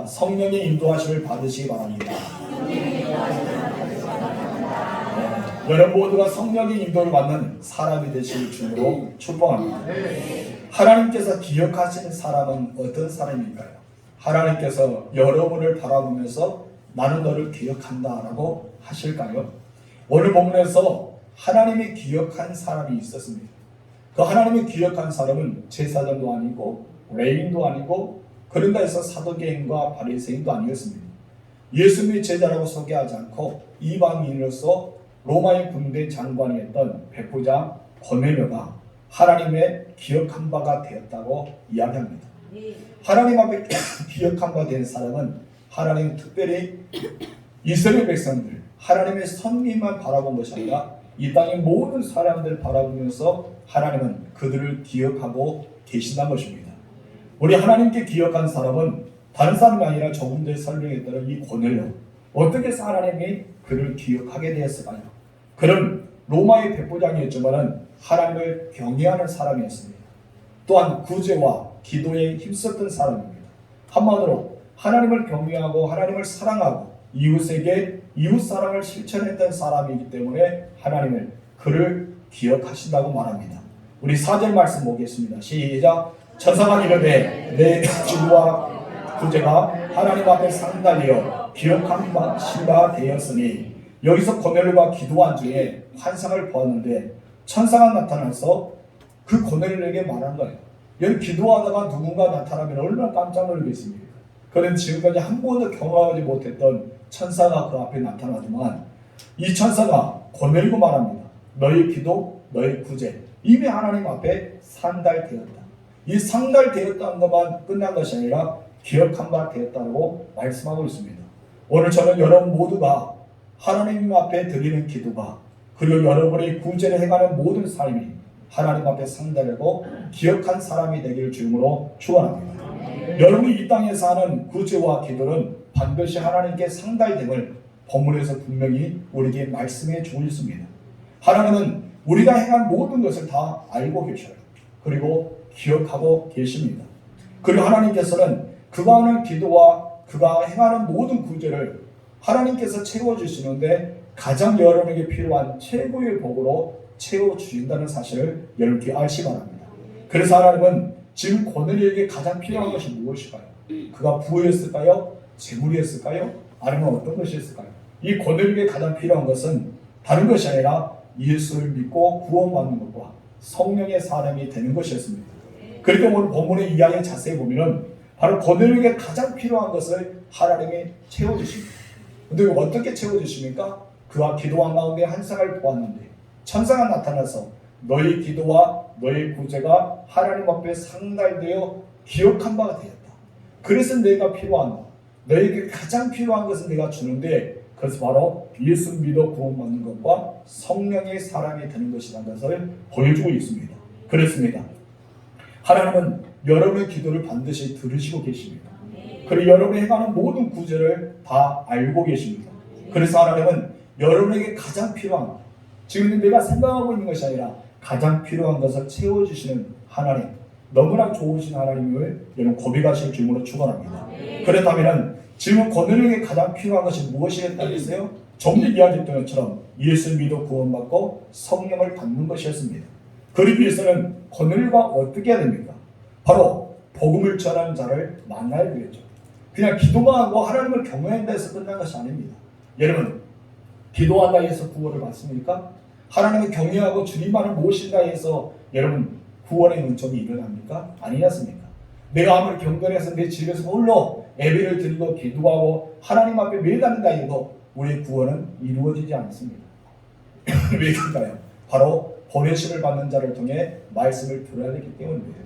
성령의 인도하심을 받으시기 바랍니다. 여러분 모두가 성령의 인도를 받는 사람이 되실 줄로 축복합니다. 하나님께서 기억하시는 사람은 어떤 사람일까요? 하나님께서 여러분을 바라보면서 나는 너를 기억한다 라고 하실까요? 오늘 본문에서 하나님이 기억한 사람이 있었습니다. 그 하나님이 기억한 사람은 제사장도 아니고 레위인도 아니고 그런가 해서 사도계인과 바리새인도 아니었습니다. 예수님의 제자라고 소개하지 않고 이방인으로서 로마의 군대 장관이었던 백부장 고넬료가 하나님의 기억한 바가 되었다고 이야기합니다. 하나님 앞에 기억한 바 된 사람은 하나님 특별히 이스라엘 백성들 하나님의 선민만 바라본 것이 아니라 이 땅의 모든 사람들을 바라보면서 하나님은 그들을 기억하고 계신다는 것입니다. 우리 하나님께 기억한 사람은 다른 사람이 아니라 조금 전에 설명했던 이 고넬료, 어떻게 해서 하나님이 그를 기억하게 되었을까요? 그는 로마의 백부장이었지만 하나님을 경외하는 사람이었습니다. 또한 구제와 기도에 힘썼던 사람입니다. 한마디로 하나님을 경외하고 하나님을 사랑하고 이웃에게 이웃사랑을 실천했던 사람이기 때문에 하나님은 그를 기억하신다고 말합니다. 우리 4절 말씀 보겠습니다. 시작. 천사가 이르되 내 기도와 구제가 하나님 앞에 상달되어 기억한 바가 되었으니, 여기서 고넬료가 기도한 중에 환상을 보았는데 천사가 나타나서 그 고넬료에게 말한 거예요. 여기 기도하다가 누군가 나타나면 얼마나 깜짝 놀라겠습니까? 그는 지금까지 한 번도 경험하지 못했던 천사가 그 앞에 나타나지만 이 천사가 고넬료고 말합니다. 너의 기도, 너의 구제 이미 하나님 앞에 상달되었다. 이 상달되었다는 것만 끝난 것이 아니라 기억한 바 되었다고 말씀하고 있습니다. 오늘 저는 여러분 모두가 하나님 앞에 드리는 기도가 그리고 여러분의 구제를 해가는 모든 삶이 하나님 앞에 상달하고 기억한 사람이 되기를 주님으로 축원합니다. 여러분이 이 땅에서 하는 구제와 기도는 반드시 하나님께 상달됨을 본문에서 분명히 우리에게 말씀해 주고 있습니다. 하나님은 우리가 행한 모든 것을 다 알고 계셔요. 그리고 기억하고 계십니다. 그리고 하나님께서는 그가 하는 기도와 그가 행하는 모든 구제를 하나님께서 채워주시는데 가장 여러분에게 필요한 최고의 복으로 채워주신다는 사실을 여러분께 아시기 바랍니다. 그래서 하나님은 지금 고넬료에게 가장 필요한 것이 무엇일까요? 그가 부였을까요? 재물이었을까요? 아니면 어떤 것이었을까요? 이 고넬료에게 가장 필요한 것은 다른 것이 아니라 예수를 믿고 구원받는 것과 성령의 사람이 되는 것이었습니다. 그렇게 오늘 본문의 이야기를 자세히 보면 바로 고넬료에게 가장 필요한 것을 하나님이 채워주십니다. 그런데 어떻게 채워주십니까? 그가 기도한 가운데 환상을 보았는데 천사가 나타나서 너희 기도와 너희 구제가 하나님 앞에 상달되어 기억한 바가 되었다. 그래서 내가 필요한 것, 너에게 가장 필요한 것은 내가 주는데 그것은 바로 예수 믿어 구원받는 것과 성령의 사람이 되는 것이라는 것을 보여주고 있습니다. 그렇습니다. 하나님은 여러분의 기도를 반드시 들으시고 계십니다. 그리고 여러분이 행하는 모든 구제를 다 알고 계십니다. 그래서 하나님은 여러분에게 가장 필요한 것, 지금 내가 생각하고 있는 것이 아니라 가장 필요한 것을 채워주시는 하나님, 너무나 좋으신 하나님을 여러분 고백하실 줄로 축원합니다. 그렇다면 지금 고넬료에게 가장 필요한 것이 무엇이었다면서요? 조금 전에 이야기했던 것처럼 예수 믿어 구원받고 성령을 받는 것이었습니다. 그러기 위해서는 고넬료가 어떻게 해야 됩니까? 바로 복음을 전하는 자를 만나야 되겠죠. 그냥 기도만 하고 하나님을 경외한다 해서 끝난 것이 아닙니다. 여러분, 기도한다 해서 구원을 받습니까? 하나님을 경외하고 주님만을 모신다 해서 여러분 구원의 은총이 일어납니까? 아니었습니까? 내가 아무리 경건해서 내 집에서 홀로 예배를 드리고 기도하고 하나님 앞에 매달린다 해도 우리의 구원은 이루어지지 않습니다. 왜 그럴까요? 바로 보내심을 받는 자를 통해 말씀을 들어야 되기 때문입니다.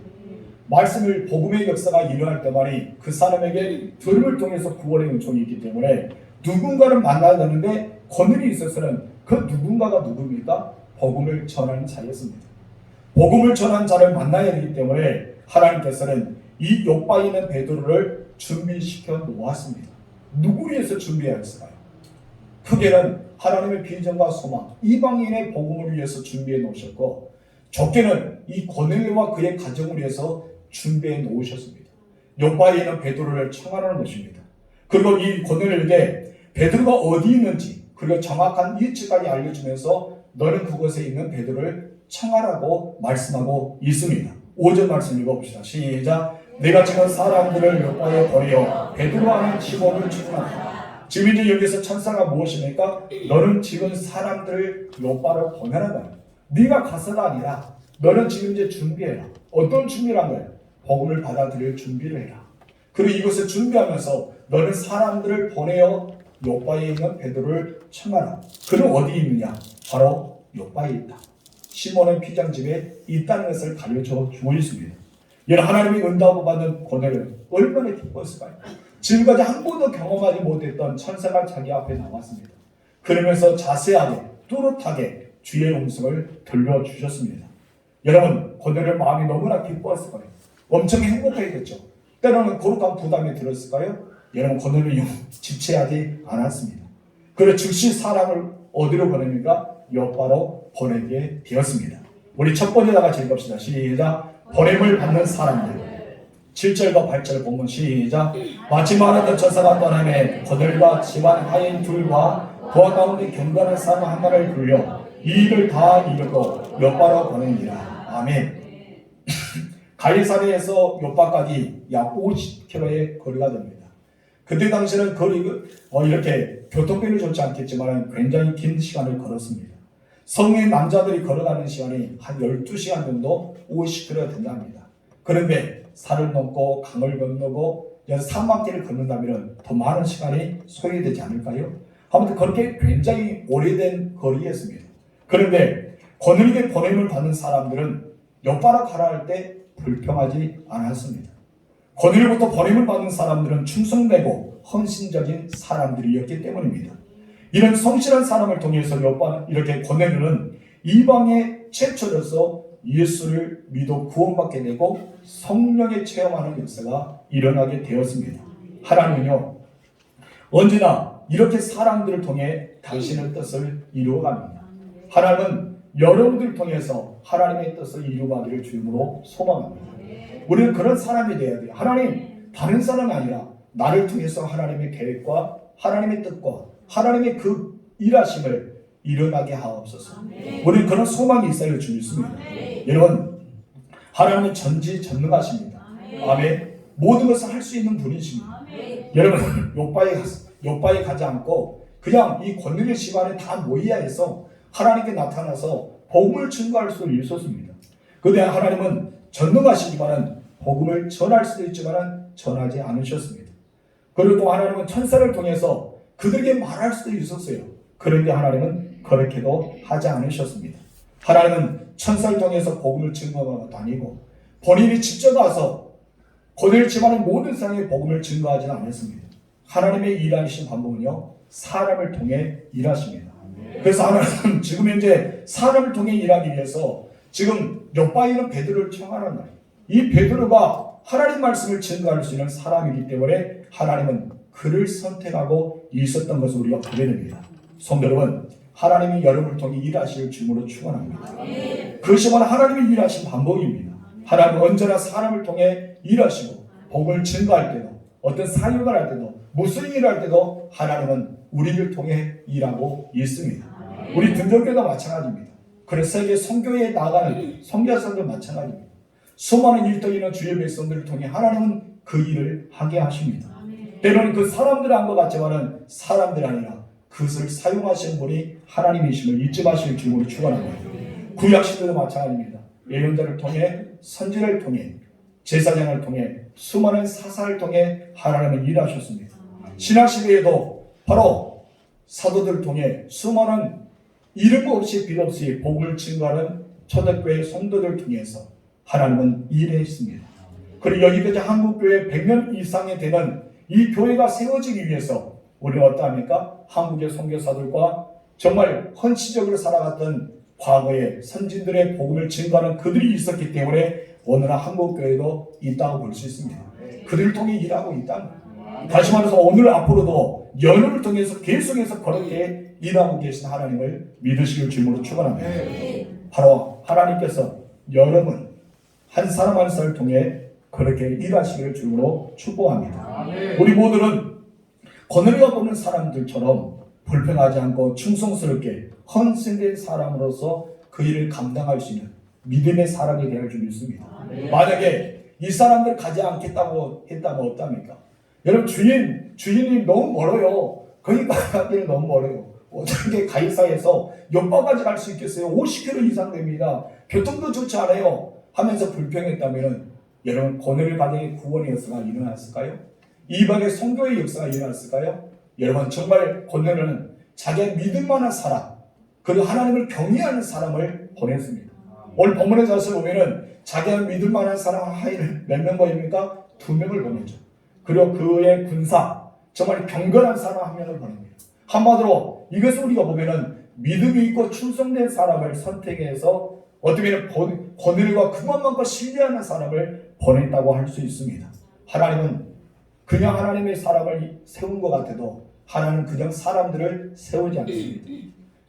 말씀을 복음의 역사가 일어날 때만이 그 사람에게 들음을 통해서 구원의 은총이 있기 때문에 누군가를 만나야 되는데 고넬이 있어서는 그 누군가가 누굽니까? 복음을 전하는 자였습니다. 복음을 전하는 자를 만나야 되기 때문에 하나님께서는 이 요바에 있는 베드로를 준비시켜 놓았습니다. 누구 위해서 준비해야 했을까요? 크게는 하나님의 비전과 소망, 이방인의 복음을 위해서 준비해 놓으셨고, 적게는 이 고넬료와 그의 가정을 위해서 준비해 놓으셨습니다. 요바에 있는 베드로를 청하라는 것입니다. 그리고 이 고넬에게 베드로가 어디 있는지 그리고 정확한 위치까지 알려주면서 너는 그곳에 있는 베드로를 청하라고 말씀하고 있습니다. 5절 말씀 읽어봅시다. 시작. 내가 지금 사람들을 요바에 보내어 베드로 하는 시몬을 청하라. 지금 이제 여기서 천사가 무엇입니까? 너는 지금 사람들을 요바로 보내라. 네가 가서가 아니라 너는 지금 이제 준비해라. 어떤 준비란 거예요? 복음을 받아들일 준비를 해라. 그리고 이것을 준비하면서 너는 사람들을 보내어 요바에 있는 베드로를 청하라. 그는 어디 있느냐? 바로 요바에 있다. 시몬은 피장집에 있다는 것을 가르쳐 주고 있습니다. 이런 하나님의 응답을 받는 고넬은 얼마나 기뻤을까요? 지금까지 한 번도 경험하지 못했던 천사가 자기 앞에 나왔습니다. 그러면서 자세하게 뚜렷하게 주의 음성을 들려주셨습니다. 여러분, 고넬의 마음이 너무나 기뻤을 거예요. 엄청 행복했겠죠. 때로는 거룩한 부담이 들었을까요? 여러분, 고넬은 지체하지 않았습니다. 그래서 즉시 사람을 어디로 보냅니까? 요바로 보내게 되었습니다. 우리 첫 번째 다 같이 읽읍시다. 시작. 보냄을 받는 사람들. 7절과 8절 본문 시작. 마지막 하던 천사가 떠나매 고넬과 집안 하인 둘과 그와 가운데 경건한 사람 하나를 불려 이 일을 다 이루고 요바로 보내니라. 아멘. 가이사랴에서 요바까지 약 50km의 거리가 됩니다. 그때 당시에는 이렇게 교통편이 좋지 않겠지만 굉장히 긴 시간을 걸었습니다. 성인 남자들이 걸어가는 시간이 한 12시간 정도 50km가 된답니다. 그런데 산을 넘고 강을 건너고 3만 길을 걷는다면 더 많은 시간이 소요되지 않을까요? 아무튼 그렇게 굉장히 오래된 거리였습니다. 그런데 고넬에게 보냄을 받는 사람들은 요바로 가라 할 때 불평하지 않았습니다. 고넬로부터 보냄을 받는 사람들은 충성되고 헌신적인 사람들이었기 때문입니다. 이런 성실한 사람을 통해서 이렇게 고넬은 이방의 최초로서 예수를 믿어 구원받게 되고 성령의 체험하는 역사가 일어나게 되었습니다. 하나님은요, 언제나 이렇게 사람들을 통해 당신의 뜻을 이루어갑니다. 하나님은 여러분들을 통해서 하나님의 뜻을 이루어가기를 주님으로 소망합니다. 우리는 그런 사람이 되어야 돼요. 하나님, 다른 사람이 아니라 나를 통해서 하나님의 계획과 하나님의 뜻과 하나님의 그 일하심을 일어나게 하옵소서. 우리는 그런 소망이 있어야 줄 믿습니다. 여러분, 하나님은 전지전능하십니다. 아멘. 모든 것을 할 수 있는 분이십니다. 여러분, 요바에 가지 않고 그냥 이 고넬의 집안에 다 모여야 해서 하나님께 나타나서 복음을 증거할 수 있었습니다. 그런데 하나님은 전능하시지만 복음을 전할 수도 있지만 전하지 않으셨습니다. 그리고 또 하나님은 천사를 통해서 그들에게 말할 수도 있었어요. 그런데 하나님은 그렇게도 하지 않으셨습니다. 하나님은 천사를 통해서 복음을 증거하는 것도 아니고 본인이 직접 가서 고넬 집안의 모든 사람에게 복음을 증거하지는 않았습니다. 하나님의 일하신 방법은요, 사람을 통해 일하십니다. 그래서 하나님은 지금 현재 사람을 통해 일하기 위해서 지금 요바에 있는 베드로를 청하는 거예요. 이 베드로가 하나님 말씀을 증거할 수 있는 사람이기 때문에 하나님은 그를 선택하고 있었던 것을 우리가 보게 됩니다. 성도 여러분, 하나님이 여러분을 통해 일하실 주님으로 축원합니다. 그것이 바로 하나님이 일하신 방법입니다. 하나님은 언제나 사람을 통해 일하시고 복음을 증거할 때도 어떤 사역을 할 때도 무슨 일을 할 때도 하나님은 우리를 통해 일하고 있습니다. 우리 등전교도 마찬가지입니다. 그래서 세계 선교에 나가는 선교사도 마찬가지입니다. 수많은 일터이나 주의 백성들을 통해 하나님은 그 일을 하게 하십니다. 때로는 그 사람들을 한 것 같지만은 사람들이 아니라 그것을 사용하시는 분이 하나님이심을 잊지 마실 줄로 축원합니다. 구약 시대도 마찬가지입니다. 예언자를 통해 선지를 통해 제사장을 통해 수많은 사사를 통해 하나님은 일하셨습니다. 신약 시대에도 바로 사도들을 통해 수많은 이름 없이 빛 없이 복음을 증거하는 초대교회 성도들을 통해서 하나님은 일했습니다. 그리고 여기까지 한국교회 100년 이상이 되는 이 교회가 세워지기 위해서 우리는 어떠합니까? 한국의 선교사들과 정말 헌신적으로 살아갔던 과거의 선진들의 복음을 증거하는 그들이 있었기 때문에 오늘날 한국교회도 있다고 볼 수 있습니다. 그들을 통해 일하고 있다는 거예요. 다시 말해서 오늘 앞으로도 여름을 통해서 계속해서 그렇게 일하고 계신 하나님을 믿으시길 주님으로 축원합니다. 바로 하나님께서 여름은 한 사람 한 사람을 통해 그렇게 일하시기를 주로 축복합니다. 우리 모두는 고넬료가 보는 사람들처럼 불평하지 않고 충성스럽게 헌신된 사람으로서 그 일을 감당할 수 있는 믿음의 사람이 되어야 할 줄 믿습니다. 만약에 이 사람들 가지 않겠다고 했다면 어떡합니까? 여러분 주인이 너무 멀어요. 거기 가기는 너무 멀어요. 어떻게 가이사에서 옆바까지 갈 수 있겠어요? 50km 이상 됩니다. 교통도 좋지 않아요. 하면서 불평했다면 여러분 고넬료 가정의 구원의 역사가 일어났을까요? 이방의 선교의 역사가 일어났을까요? 여러분 정말 고넬료는 자기의 믿을 만한 사람 그리고 하나님을 경외하는 사람을 보냈습니다. 오늘 본문의 자세를 보면은 자기가 믿을 만한 사람 하인을 몇 명 보입니까? 2명을 보내죠. 그리고 그의 군사 정말 경건한 사람 1명을 보냅니다. 한마디로 이것을 우리가 보면은 믿음이 있고 충성된 사람을 선택해서 어떻게 보면 고넬료가 그만큼 신뢰하는 사람을 보냈다고 할 수 있습니다. 하나님은 그냥 하나님의 사람을 세운 것 같아도 하나님은 그냥 사람들을 세우지 않습니다.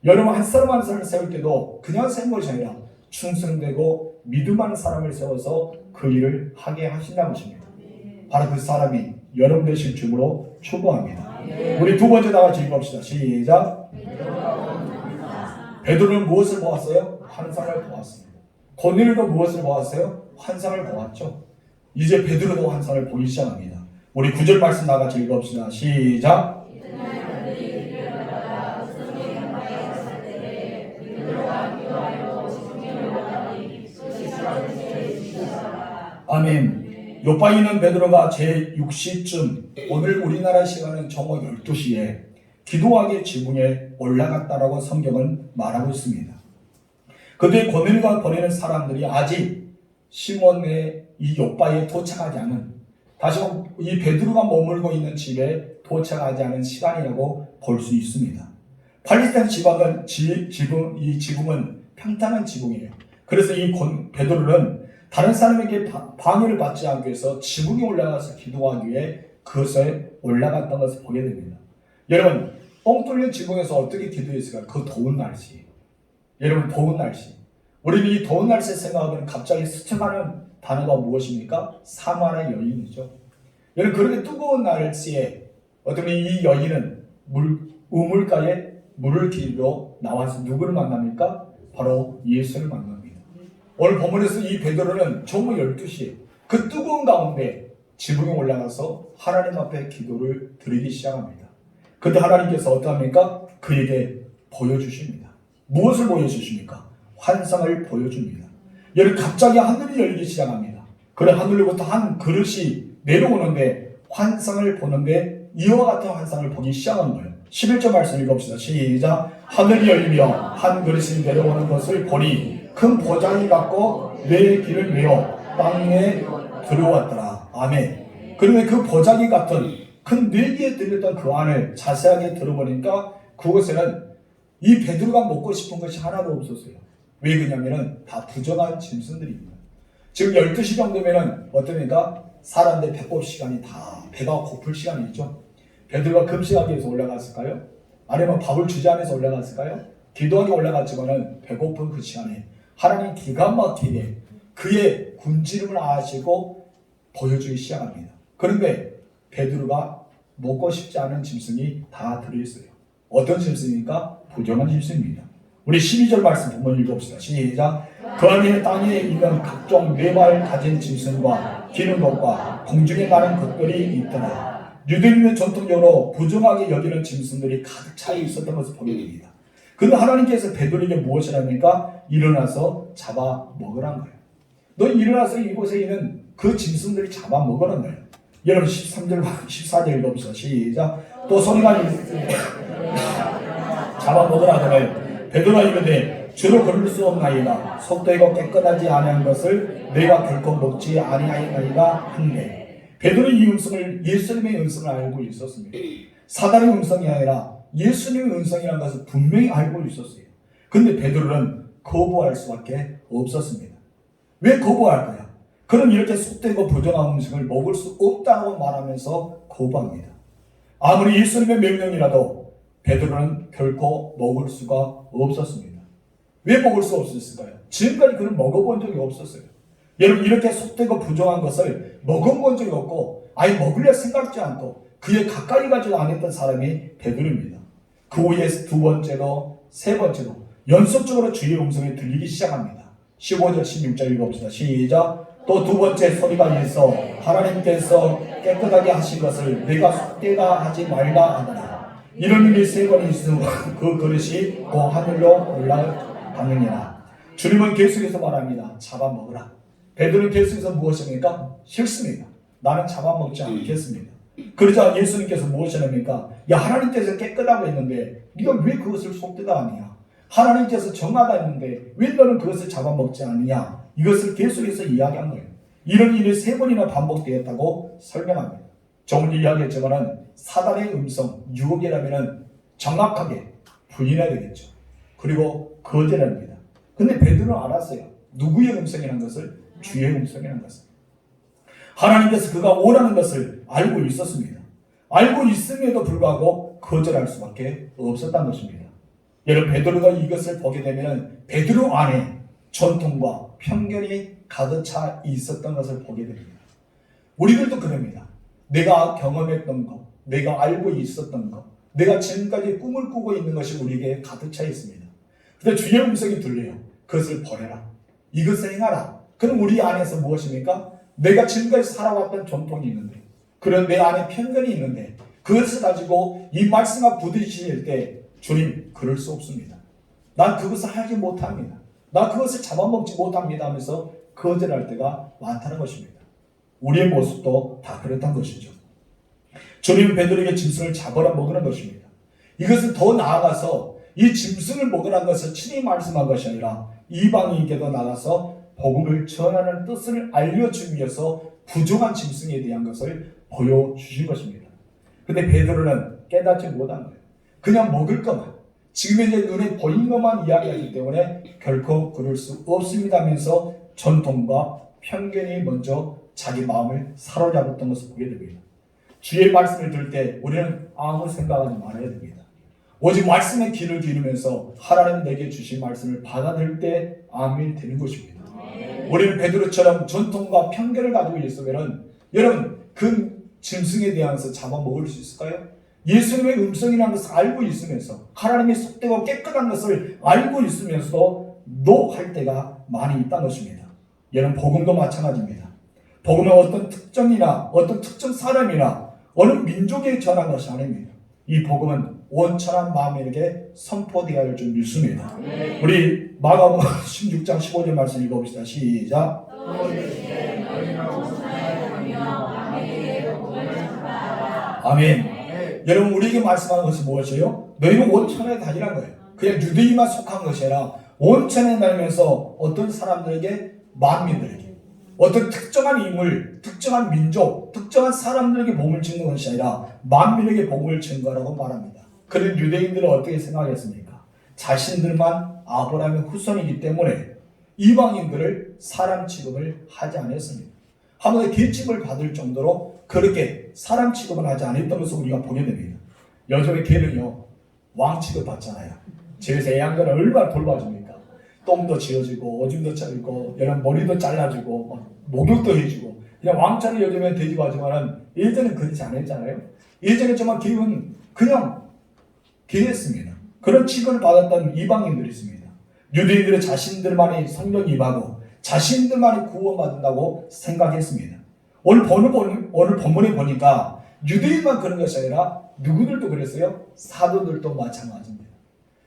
여러분 한 사람 한 사람을 세울 때도 그냥 세운 것이 아니라 충성되고 믿음 많은 사람을 세워서 그 일을 하게 하신다는 것입니다. 바로 그 사람이 여러분 되실 주로 축복합니다. 우리 두 번째 다 같이 읽어봅시다. 시작. 베드로는 무엇을 보았어요? 환상을 보았습니다. 고넬료도 무엇을 보았어요? 환상을 보았죠. 이제 베드로도 환상을 보기 시작합니다. 우리 9절 말씀 다 같이 읽어봅시다. 시작. 아멘. 요파에 있는 베드로가 제6시쯤 오늘 우리나라 시간은 정오 12시에 기도하기 지붕에 올라갔다라고 성경은 말하고 있습니다. 그때 고넬료가 보내는 사람들이 아직 시몬의 이 요파에 도착하지 않은 다시 이 베드로가 머물고 있는 집에 도착하지 않은 시간이라고 볼 수 있습니다. 팔레스타인 이 지붕은 평탄한 지붕이에요. 그래서 이 베드로는 다른 사람에게 방해를 받지 않기 위해서 지붕에 올라가서 기도하기 위해 그것에 올라갔던 것을 보게 됩니다. 여러분 뻥 뚫린 지붕에서 어떻게 기도했을까요? 그 더운 날씨. 여러분 더운 날씨. 우리는 이 더운 날씨에 생각하면 갑자기 스쳐가는 단어가 무엇입니까? 사마리아 여인이죠. 여러분 그렇게 뜨거운 날씨에 어떤 이 여인은 우물가에 물을 길고 나와서 누구를 만납니까? 바로 예수를 만납니다. 오늘 본문에서 이 베드로는 정오 12시에 그 뜨거운 가운데 지붕에 올라가서 하나님 앞에 기도를 드리기 시작합니다. 그때 하나님께서 어떠합니까? 그에게 보여주십니다. 무엇을 보여주십니까? 환상을 보여줍니다. 여러분 갑자기 하늘이 열리기 시작합니다. 그래 하늘로부터 한 그릇이 내려오는데 환상을 보는데 이와 같은 환상을 보기 시작한 거예요. 11절 말씀 읽어봅시다. 시작. 하늘이 열리며 한 그릇이 내려오는 것을 보니 큰 보장이 갖고 내 길을 메어 땅에 들어왔더라. 아멘. 그런데 그 보자기 같은 큰 뇌기에 들렸던 그 안을 자세하게 들어보니까 그곳에는 이 베드로가 먹고 싶은 것이 하나도 없었어요. 왜 그러냐면은 다 부정한 짐승들입니다. 지금 12시 정도면은 어떻습니까? 사람들 배꼽 시간이 다 배가 고플 시간이죠. 베드로가 금식하기 위해서 올라갔을까요? 아니면 밥을 주지 않아서 올라갔을까요? 기도하기 올라갔지만은 배고픈 그 시간에 하나님 기가 막히게 그의 굶주림을 아시고 보여주기 시작합니다. 그런데 베드로가 먹고 싶지 않은 짐승이 다 들어있어요. 어떤 짐승입니까? 부정한 짐승입니다. 우리 12절 말씀 한번 읽어봅시다. 시작. 그 안에 땅에 있는 각종 네 발 가진 짐승과 기는 것과 공중에 나는 것들이 있더라. 유대인의 전통적으로 부정하게 여기는 짐승들이 가득 차 있었던 것을 보게 됩니다. 그런데 하나님께서 베드로에게 무엇을 합니까? 일어나서 잡아 먹으란 거예요. 너 일어나서 이곳에 있는 그 짐승들이 잡아 먹으란 거예요. 여러분 13절, 14절 읽어봅시다. 시작. 또 소리가 잡아 먹으라 하더니 베드로가 이르되 주로 걸을 수 없나이다. 속되고 깨끗하지 아니한 것을 내가 결코 먹지 아니하였나이다 한데 베드로의 이 음성을 예수님의 음성을 알고 있었습니다. 사단의 음성이 아니라 예수님의 음성이라는 것을 분명히 알고 있었어요. 그런데 베드로는 거부할 수밖에 없었습니다. 왜 거부할까요? 그럼 이렇게 속되고 부정한 음식을 먹을 수 없다고 말하면서 거부합니다. 아무리 예수님의 명령이라도 베드로는 결코 먹을 수가 없었습니다. 왜 먹을 수 없었을까요? 지금까지 그를 먹어본 적이 없었어요. 여러분 이렇게 속되고 부정한 것을 먹어본 적이 없고 아예 먹으려 생각지 않고 그에 가까이 가지도 않았던 사람이 베드로입니다. 그 후에 두 번째로 세 번째로 연속적으로 주의 음성이 들리기 시작합니다. 15절 16절 읽어봅시다. 시작. 또 두 번째 소리가 있어 하나님께서 깨끗하게 하신 것을 내가 속되다 하지 말라 하더라. 이런 일이 세 번 있으므로 그 그릇이 그 하늘로 올라가느니라. 주님은 계속해서 말합니다. 잡아먹으라. 베드로는 계속해서 무엇입니까? 싫습니다. 나는 잡아먹지 않겠습니다. 그러자 예수님께서 무엇이랍니까? 야, 하나님께서 깨끗하고 했는데 네가 왜 그것을 속되다 하느냐? 하나님께서 정하다 했는데 왜 너는 그것을 잡아먹지 않느냐? 이것을 계속해서 이야기한 거예요. 이런 일이 세 번이나 반복되었다고 설명합니다. 조금 이야기했지만 사단의 음성, 유혹이라면 정확하게 부인해야 되겠죠. 그리고 거절합니다. 근데 베드로는 알았어요. 누구의 음성이라는 것을? 주의 음성이라는 것을. 하나님께서 그가 원하는 것을 알고 있었습니다. 알고 있음에도 불구하고 거절할 수밖에 없었다는 것입니다. 여러분 베드로가 이것을 보게 되면 베드로 안에 전통과 편견이 가득 차 있었던 것을 보게 됩니다. 우리들도 그럽니다. 내가 경험했던 것, 내가 알고 있었던 것, 내가 지금까지 꿈을 꾸고 있는 것이 우리에게 가득 차 있습니다. 그런데 주의 음성이 들려요. 그것을 버려라. 이것을 행하라. 그럼 우리 안에서 무엇입니까? 내가 지금까지 살아왔던 전통이 있는데, 그런 내 안에 편견이 있는데, 그것을 가지고 이 말씀과 부딪힐 때 주님 그럴 수 없습니다. 난 그것을 하지 못합니다. 난 그것을 잡아먹지 못합니다 하면서 거절할 때가 많다는 것입니다. 우리의 모습도 다 그렇다는 것이죠. 주님은 베드로에게 짐승을 잡아라 먹으라는 것입니다. 이것은 더 나아가서 이 짐승을 먹으라는 것을 친히 말씀한 것이 아니라 이방인에게도 나가서 복음을 전하는 뜻을 알려주기 위해서 부정한 짐승에 대한 것을 보여주신 것입니다. 근데 베드로는 깨닫지 못한 거예요. 그냥 먹을 것만, 지금 이제 눈에 보이는 것만 이야기하기 때문에 결코 그럴 수 없습니다 하면서 전통과 편견이 먼저 자기 마음을 사로잡았던 것을 보게 됩니다. 주의 말씀을 들을 때 우리는 아무 생각하지 말아야 됩니다. 오직 말씀의 귀를 기울이면서 하나님 내게 주신 말씀을 받아들일 때 아멘 되는 것입니다. 우리는 베드로처럼 전통과 편견을 가지고 있으면 여러분 그 짐승에 대해서 잡아먹을 수 있을까요? 예수님의 음성이라는 것을 알고 있으면서 하나님의 속되고 깨끗한 것을 알고 있으면서도 노할 때가 많이 있다는 것입니다. 여러분 복음도 마찬가지입니다. 복음은 어떤 특정이나 어떤 특정 사람이나 어느 민족에 전한 것이 아닙니다. 이 복음은 온전한 마음에게 선포되어야 할 줄 믿습니다. 우리 마가복음 16장 15절 말씀 읽어봅시다. 시작. 아멘. 여러분 우리에게 말씀하는 것이 무엇이에요? 너희는 온천에 다니란 거예요. 그냥 유대인만 속한 것이 아니라 온천에 다니면서 어떤 사람들에게, 만민들에게, 어떤 특정한 인물, 특정한 민족, 특정한 사람들에게 복음을 증거하는 것이 아니라 만민에게 복음을 증거하라고 말합니다. 그런 유대인들은 어떻게 생각했습니까? 자신들만 아브라함의 후손이기 때문에 이방인들을 사람 취급을 하지 않았습니다. 하물며 계집을 받을 정도로 그렇게 사람 취급을 하지 않았던 것을 우리가 보게 됩니다. 요즘에 개는요 왕 취급 받잖아요. 집에서 애양견을 얼마나 돌봐줍니까? 똥도 지어주고 오줌도 짜주고 여러 머리도 잘라주고 목욕도 해주고 그냥 왕처럼 요즘에 대접하지만은 예전에는 그렇지 않았잖아요. 예전에 정말 개는 그냥 개였습니다. 그런 취급을 받았던 이방인들이 있습니다. 유대인들은 자신들만이 성령 임하고 자신들만이 구원받는다고 생각했습니다. 오늘 본문에 보니까 유대인만 그런 것이 아니라 누구들도 그랬어요? 사도들도 마찬가지입니다.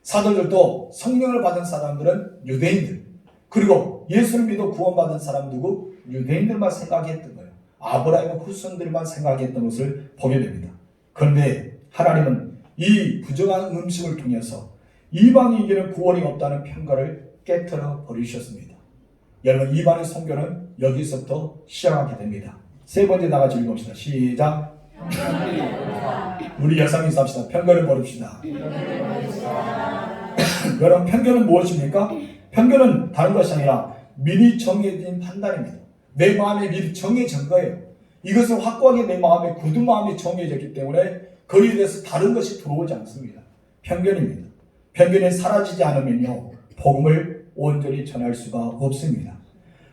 사도들도 성령을 받은 사람들은 유대인들, 그리고 예수를 믿어 구원받은 사람 누구? 유대인들만 생각했던 거예요. 아브라함의 후손들만 생각했던 것을 보게 됩니다. 그런데 하나님은 이 부정한 음식을 통해서 이방인에게는 구원이 없다는 편가를 깨트려 버리셨습니다. 여러분 이방의 선교는 여기서부터 시작하게 됩니다. 세 번째 다 같이 읽읍시다. 시작. 우리 여성이서 합시다. 편견을 버립시다. 여러분 편견은 무엇입니까? 편견은 다른 것이 아니라 미리 정해진 판단입니다. 내 마음에 미리 정해진 거예요. 이것은 확고하게 내 마음에 굳은 마음이 정해졌기 때문에 거기에 대해서 다른 것이 들어오지 않습니다. 편견입니다. 편견이 사라지지 않으면요 복음을 온전히 전할 수가 없습니다.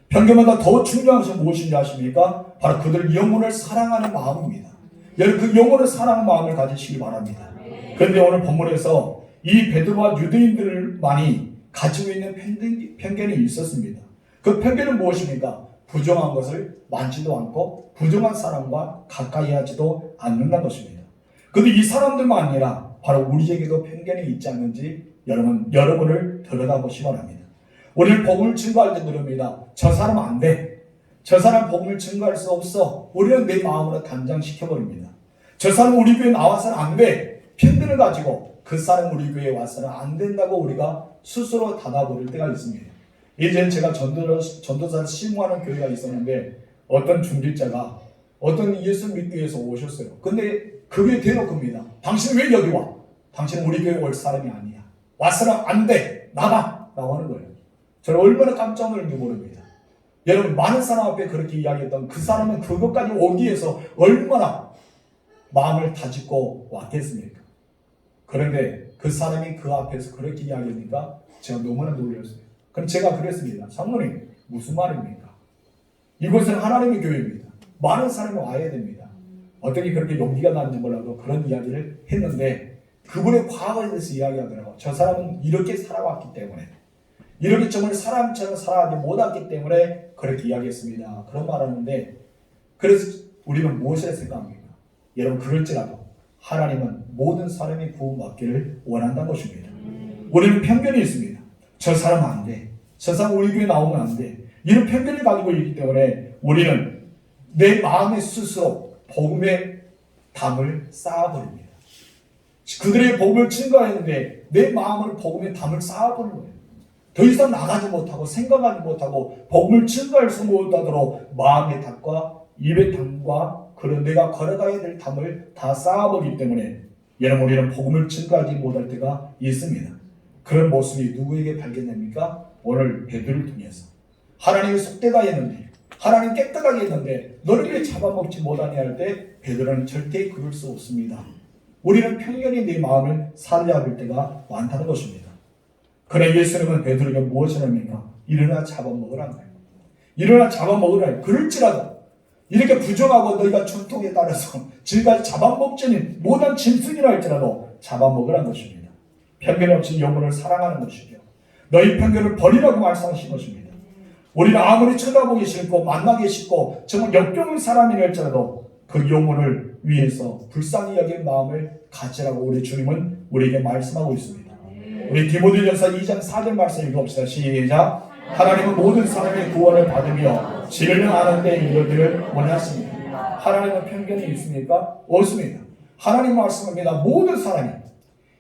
편견보다 더 중요한 것은 무엇인지 아십니까? 바로 그들 영혼을 사랑하는 마음입니다. 여러분 그 영혼을 사랑하는 마음을 가지시기 바랍니다. 그런데 오늘 본문에서 이 베드로와 유대인들만이 가지고 있는 편견이 있었습니다. 그 편견은 무엇입니까? 부정한 것을 많지도 않고 부정한 사람과 가까이 하지도 않는다는 것입니다. 그런데 이 사람들만 아니라 바로 우리에게도 편견이 있지 않는지 여러분을 들여다보시기 바랍니다. 우리는 복음을 증거할 때 누릅니다. 저 사람 안 돼. 저 사람 복음을 증거할 수 없어. 우리는 내 마음으로 단장시켜버립니다. 저 사람 우리 교회 나와서는 안 돼. 편견을 가지고 그 사람 우리 교회에 와서는 안 된다고 우리가 스스로 닫아버릴 때가 있습니다. 이제는 제가 전도사를 심무하는 교회가 있었는데 어떤 중직자가 어떤 예수 믿기 위해서 오셨어요. 근데 그게 대놓고입니다. 당신 왜 여기 와? 당신은 우리 교회 올 사람이 아니야. 와서는 안 돼. 나가. 라고 하는 거예요. 저는 얼마나 깜짝 놀랐는지 모릅니다. 여러분 많은 사람 앞에 그렇게 이야기했던 그 사람은 그것까지 오기 위해서 얼마나 마음을 다짓고 왔겠습니까? 그런데 그 사람이 그 앞에서 그렇게 이야기하니까 제가 너무나 놀랐어요. 그럼 제가 그랬습니다. 장로님 무슨 말입니까? 이곳은 하나님의 교회입니다. 많은 사람이 와야 됩니다. 어떻게 그렇게 용기가 나는지 몰라도 그런 이야기를 했는데 그분의 과거에 대해서 이야기하더라고요. 저 사람은 이렇게 살아왔기 때문에 이렇게 정말 사람처럼 살아가지 못했기 때문에 그렇게 이야기했습니다. 그런 말 하는데 그래서 우리는 무엇을 생각합니까? 여러분 그럴지라도 하나님은 모든 사람이 구원받기를 원한다는 것입니다. 우리는 편견이 있습니다. 저 사람 안 돼. 저 사람 우리 교회 나오면 안 돼. 이런 편견을 가지고 있기 때문에 우리는 내 마음에 스스로 복음의 담을 쌓아버립니다. 그들의 복음을 증거했는데 내 마음을 복음의 담을 쌓아버리는 거예요. 더 이상 나가지 못하고 생각하지 못하고 복음을 증거할 수 못하도록 마음의 담과 입의 담과 그런 내가 걸어가야 될 담을 다 쌓아버리기 때문에 여러분 우리는 복음을 증거하지 못할 때가 있습니다. 그런 모습이 누구에게 발견됩니까? 오늘 베드로를 통해서 하나님의 속되다 했는데 하나님 깨끗하게 했는데 너를 왜 잡아먹지 못하냐 할 때 베드로는 절대 그럴 수 없습니다. 우리는 편견이 내 마음을 사로잡을 때가 많다는 것입니다. 그래 예수님은 베드로에게 무엇을 합니까? 일어나 잡아먹으라 거예요. 일어나 잡아먹으라. 그럴지라도 이렇게 부정하고 너희가 전통에 따라서 지금까지 잡아먹지는 못한 짐승이라 할지라도 잡아먹으라는 것입니다. 편견 없이 영혼을 사랑하는 것이죠. 너희 편견을 버리라고 말씀하신 것입니다. 우리는 아무리 쳐다보기 싫고 만나기 싫고 정말 역겨운 사람이 할지라도 그 영혼을 위해서 불쌍히 여긴 마음을 가지라고 우리 주님은 우리에게 말씀하고 있습니다. 우리 디모데전서 2장 4절 말씀 읽어봅시다. 시작. 하나님은 모든 사람의 구원을 받으며 진리를 아는 데 이르기를 원하십니다. 하나님은 편견이 있습니까? 없습니다. 하나님 말씀합니다. 모든 사람이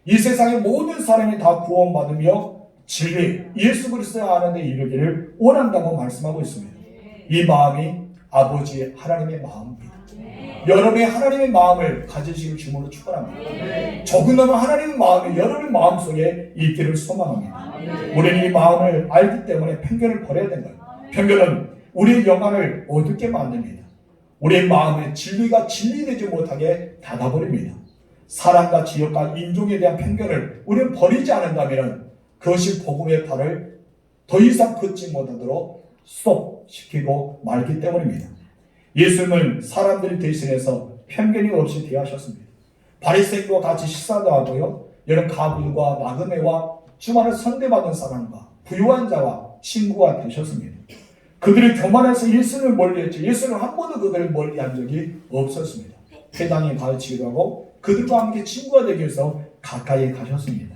이 세상의 모든 사람이 다 구원받으며 진리 예수 그리스도를 아는 데 이르기를 원한다고 말씀하고 있습니다. 이 마음이 아버지 하나님의 마음입니다. 여러분의 하나님의 마음을 가지시길 주님으로 축원합니다. 조금나마 하나님의 마음이 여러분의 마음속에 있기를 소망합니다. 우리는 이 마음을 알기 때문에 편견을 버려야 된다. 편견은 우리의 영광을 어둡게 만듭니다. 우리의 마음에 진리가 진리되지 못하게 닫아버립니다. 사람과 지역과 인종에 대한 편견을 우리는 버리지 않는다면 그것이 복음의 발을 더 이상 걷지 못하도록 스톱시키고 말기 때문입니다. 예수님은 사람들이 대신해서 편견이 없이 대하셨습니다. 바리새인과 같이 식사도 하고요. 여러 가부들과 나그네와 주말을 선대받은 사람과 부유한 자와 친구가 되셨습니다. 그들이 교만해서 예수님을 멀리했지 예수님은 한 번도 그들을 멀리한 적이 없었습니다. 회당에 가르치기도 하고 그들과 함께 친구가 되기 위해서 가까이 가셨습니다.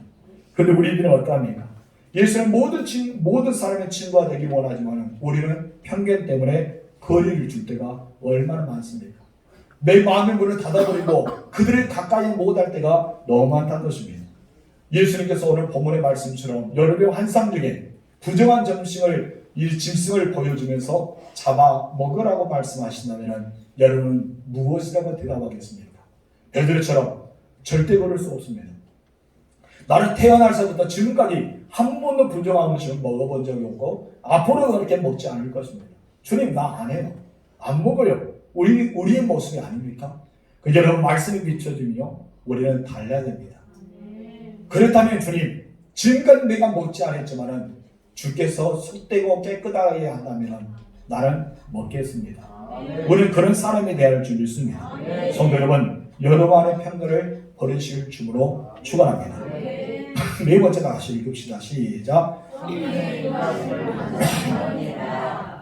그런데 우리들은 어떠합니까? 예수는 모든 사람의 친구가 되기 원하지만 우리는 편견 때문에 거리를 줄 때가 얼마나 많습니까? 내 마음의 문을 닫아버리고 그들을 가까이 못할 때가 너무 많다는 것입니다. 예수님께서 오늘 본문의 말씀처럼 여러분의 환상 중에 부정한 짐승을 보여주면서 잡아먹으라고 말씀하신다면 여러분은 무엇이라고 대답하겠습니까? 베드로처럼 절대 그럴 수 없습니다. 나는 태어나서부터 지금까지 한 번도 부정한 음식을 먹어본 적이 없고 앞으로도 그렇게 먹지 않을 것입니다. 주님 나 안 해요. 안 먹어요. 우리의 모습이 아닙니까? 여러분 말씀이 비춰지며 우리는 달라야 됩니다. 그렇다면 주님 지금까지 내가 먹지 않았지만 주께서 속되고 깨끗하게 한다면 나는 먹겠습니다. 우리는 그런 사람이 되어야 할 줄 믿습니다. 성도 여러분, 여러분 안의 편견을 버리실 주으로 축원합니다. 네 번째 다시 읽읍시다. 시작.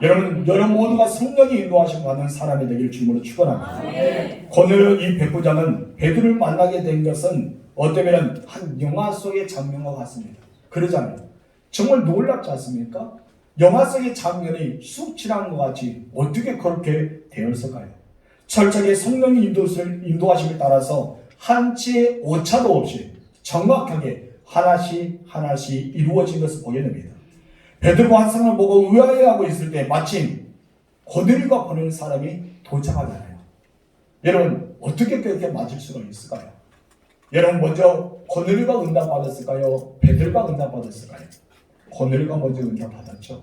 여러분 모두가 성령이 인도하심 받는 사람이 되길 주으로 축원합니다. 고넬료 이 백부장은 베드로를 만나게 된 것은 어쩌면 한 영화 속의 장면과 같습니다. 그러잖아요. 정말 놀랍지 않습니까? 영화 속의 장면이 쑥 지나간 것 같이 어떻게 그렇게 되었을까요? 철저하게 성령의 인도하심에 따라서 한치의 오차도 없이 정확하게 하나씩 이루어진 것을 보게 됩니다. 베드로가 환상을 보고 의아해하고 있을 때 마침 고넬료가 보내는 사람이 도착하잖아요. 여러분 어떻게 그렇게 맞을 수가 있을까요? 여러분 먼저 고넬료가 응답받았을까요? 베드로가 응답받았을까요? 고넬료가 먼저 응답받았죠.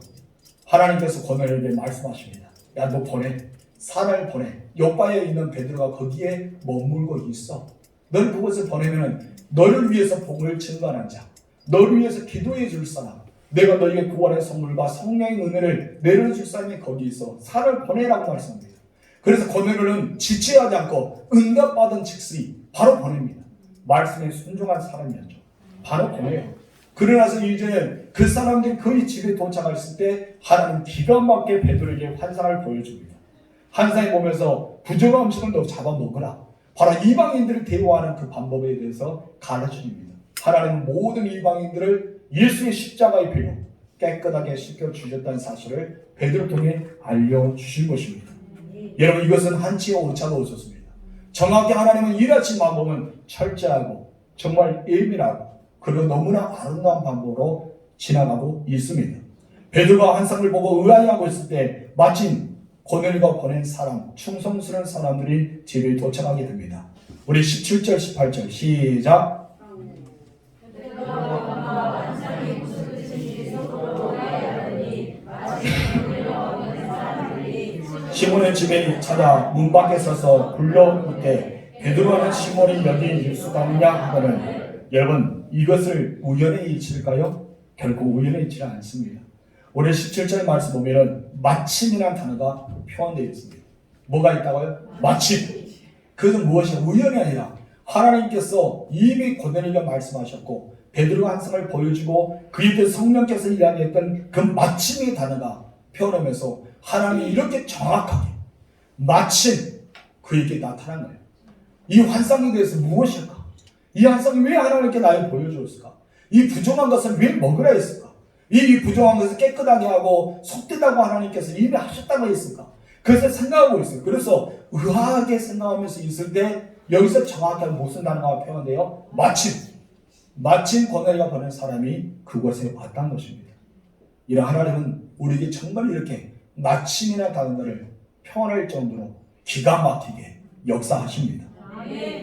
하나님께서 고넬료에게 말씀하십니다. 야, 너 보내. 사람을 보내. 요바에 있는 베드로가 거기에 머물고 있어. 널 그곳에 보내면 너를 위해서 복을 증거하는 자, 너를 위해서 기도해 줄 사람, 내가 너에게 구원의 선물과 성령의 은혜를 내려줄 사람이 거기 있어. 사람을 보내라고 말씀합니다. 그래서 고넬료는 지체하지 않고 응답받은 즉시 바로 보냅니다. 말씀에 순종한 사람이었죠. 바로 보내요. 그러나서 이제 그 사람들이 거의 집에 도착했을 때 하나님 기가 막히게 베드로에게 환상을 보여줍니다. 환상을 보면서 부정한 음식을 너 잡아먹으라. 바로 이방인들을 대우하는 그 방법에 대해서 가르쳐줍니다. 하나님은 모든 이방인들을 예수의 십자가의 피로 깨끗하게 씻겨주셨다는 사실을 베드로 통해 알려주신 것입니다. 여러분 이것은 한치의 오차도 없었습니다. 정확히 하나님은 일하신 방법은 철저하고 정말 예민하고 그리고 너무나 아름다운 방법으로 지나가고 있습니다. 베드로가 환상을 보고 의아해하고 있을 때 마침 고넬료가 보낸 사람, 충성스러운 사람들이 집에 도착하게 됩니다. 우리 17절, 18절 시작. 시몬의 집에 찾아 문 밖에 서서 불러묻되 베드로는 시몬이 여기 있을 수가 없느냐 하거든. 여러분 이것을 우연의 일치일까요? 결코 우연의 일치는 않습니다. 우리 17절 말씀 보면은 마침이라는 단어가 표현되어 있습니다. 뭐가 있다고요? 마침. 그것은 무엇이냐? 우연이 아니라 하나님께서 이미 고넬료에게 말씀하셨고 베드로가 환상을 보여주고 그에게 성령께서 이야기했던 그 마침의 단어가 표현하면서 하나님이 이렇게 정확하게 마침 그에게 나타난 거예요. 이 환상에 대해서 무엇일까? 이 환상이 왜 하나님께 나를 보여주었을까? 이 부정한 것을 왜 먹으라 했을까? 이 부정한 것을 깨끗하게 하고 속되다고 하나님께서 이미 하셨다고 했을까? 그것을 생각하고 있어요. 그래서 의아하게 생각하면서 있을 때 여기서 정확하게 무슨 단어가 표현돼요? 마침 고넬료가 보낸 사람이 그곳에 왔다는 것입니다. 이런 하나님은 우리에게 정말 이렇게 마침이나 단어를 표현할 정도로 기가 막히게 역사하십니다.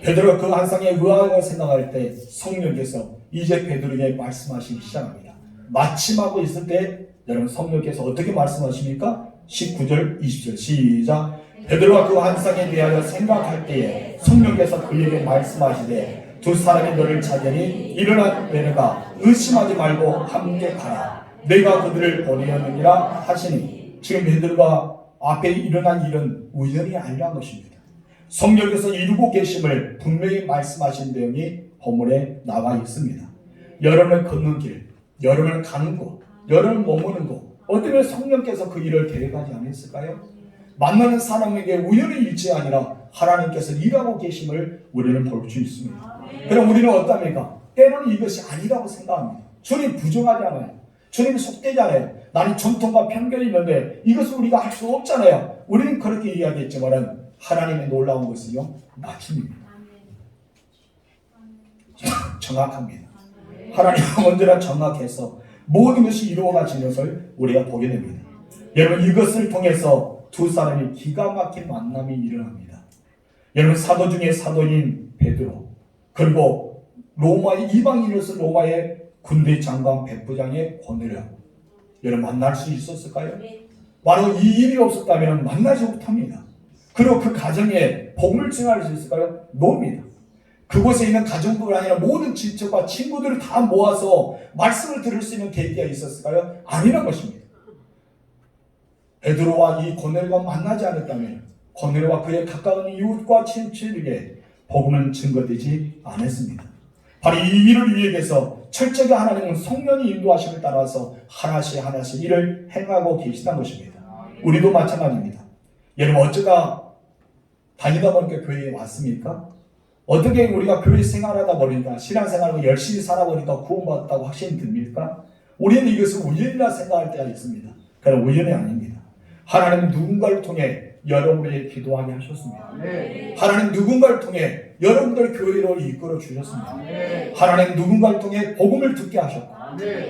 베드로가 그 환상에 의아하게 생각할 때 성령께서 이제 베드로에게 말씀하시기 시작합니다. 마침하고 있을 때 여러분 성령께서 어떻게 말씀하십니까? 19절 20절 시작. 베드로가 그 환상에 대하여 생각할 때에 성령께서 그에게 말씀하시되 두 사람이 너를 찾으니 일어나 내려가 의심하지 말고 함께 가라. 내가 그들을 보내었느니라 하시니 지금 베드로가 앞에 일어난 일은 우연이 아니라는 것입니다. 성령께서 이루고 계심을 분명히 말씀하신 내용이 본문에 나와 있습니다. 여러분을 걷는 길, 여러분을 가는 곳, 여러분을 머무는 곳 어쩌면 성령께서 그 일을 계획하지 않았을까요? 만나는 사람에게 우연의 일치 아니라 하나님께서 일하고 계심을 우리는 볼 수 있습니다. 그럼 우리는 어떻습니까? 때로는 이것이 아니라고 생각합니다. 주님 부정하지 않아요. 주님 속되지 않아요. 나는 전통과 편견이 있는데 이것을 우리가 할 수 없잖아요. 우리는 그렇게 이야기했지만 하나님의 놀라운 것은요 마침입니다. 정확합니다. 하나님은 언제나 정확해서 모든 것이 이루어가진 것을 우리가 보게 됩니다. 여러분 이것을 통해서 두 사람이 기가 막힌 만남이 일어납니다. 여러분 사도 중에 사도인 베드로 그리고 로마의 이방인으로서 로마의 군대 장관 백부장의 고넬료 여러분 만날 수 있었을까요? 바로 이 일이 없었다면 만나지 못합니다. 그리고 그 가정에 복을 증할 수 있을까요? 놉니다. 그곳에 있는 가정뿐 아니라 모든 친척과 친구들을 다 모아서 말씀을 들을 수 있는 계기가 있었을까요? 아니란 것입니다. 베드로와 이 고넬과 만나지 않았다면 고넬과 그의 가까운 이웃과 친척에게 복음은 증거되지 않았습니다. 바로 이 일을 위해서 철저하게 하나님은 성령의 인도하심을 따라서 하나씩 하나씩 일을 행하고 계시다는 것입니다. 우리도 마찬가지입니다. 여러분 어쩌다 다니다 보니까 교회에 왔습니까? 어떻게 우리가 교회 생활하다 보니까 신앙생활을 열심히 살아보니까 구원받았다고 확신이 듭니까? 우리는 이것을 우연이라 생각할 때가 있습니다. 그러나 우연이 아닙니다. 하나님은 누군가를 통해 여러분에게 기도하게 하셨습니다. 하나님 누군가를 통해 여러분들 교회로 이끌어 주셨습니다. 하나님 누군가를 통해 복음을 듣게 하셨고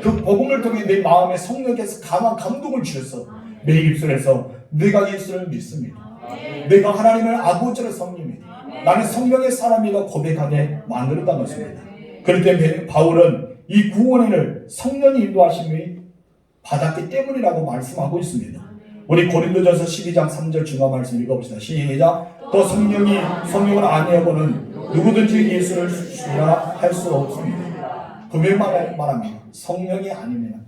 그 복음을 통해 내 마음에 성령께서 강한 감동을 주셔서 내 입술에서 내가 예수를 믿습니다. 내가 하나님을 아버지로 섬깁니다. 나는 성령의 사람이라 고백하게 만들었다는 것입니다. 그럴 때 바울은 이 구원을 성령이 인도하심이 받았기 때문이라고 말씀하고 있습니다. 우리 고린도전서 12장 3절 중간 말씀 읽어봅시다. 시작. 또 성령을 아니하고는 누구든지 예수를 주라 할 수 없습니다. 분명히 말합니다. 성령이 아니면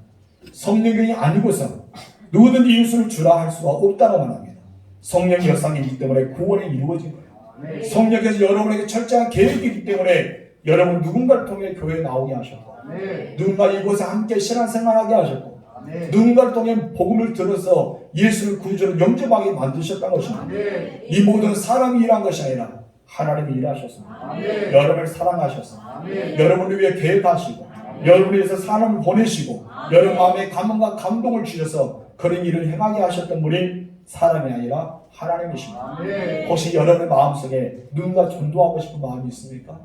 성령이 아니고서 누구든지 예수를 주라 할 수가 없다고 말합니다. 성령의 역사이기 때문에 구원이 이루어진 거예요. 성령께서 여러분에게 철저한 계획이기 때문에 여러분 누군가를 통해 교회에 나오게 하셨고 누군가 이곳에 함께 신앙생활하게 하셨고 누군가를 통해 복음을 들어서 예수를 구주로 영접하게 만드셨다는 것입니다. 이 모든 사람이 일한 것이 아니라 하나님이 일하셨습니다. 여러분을 사랑하셨습니다. 여러분을 위해 계획하시고 여러분을 위해서 사람을 보내시고 여러분 마음에 감흥과 감동을 주셔서 그런 일을 행하게 하셨던 분이 사람이 아니라 하나님이십니다. 혹시 여러분의 마음속에 누군가 전도하고 싶은 마음이 있습니까?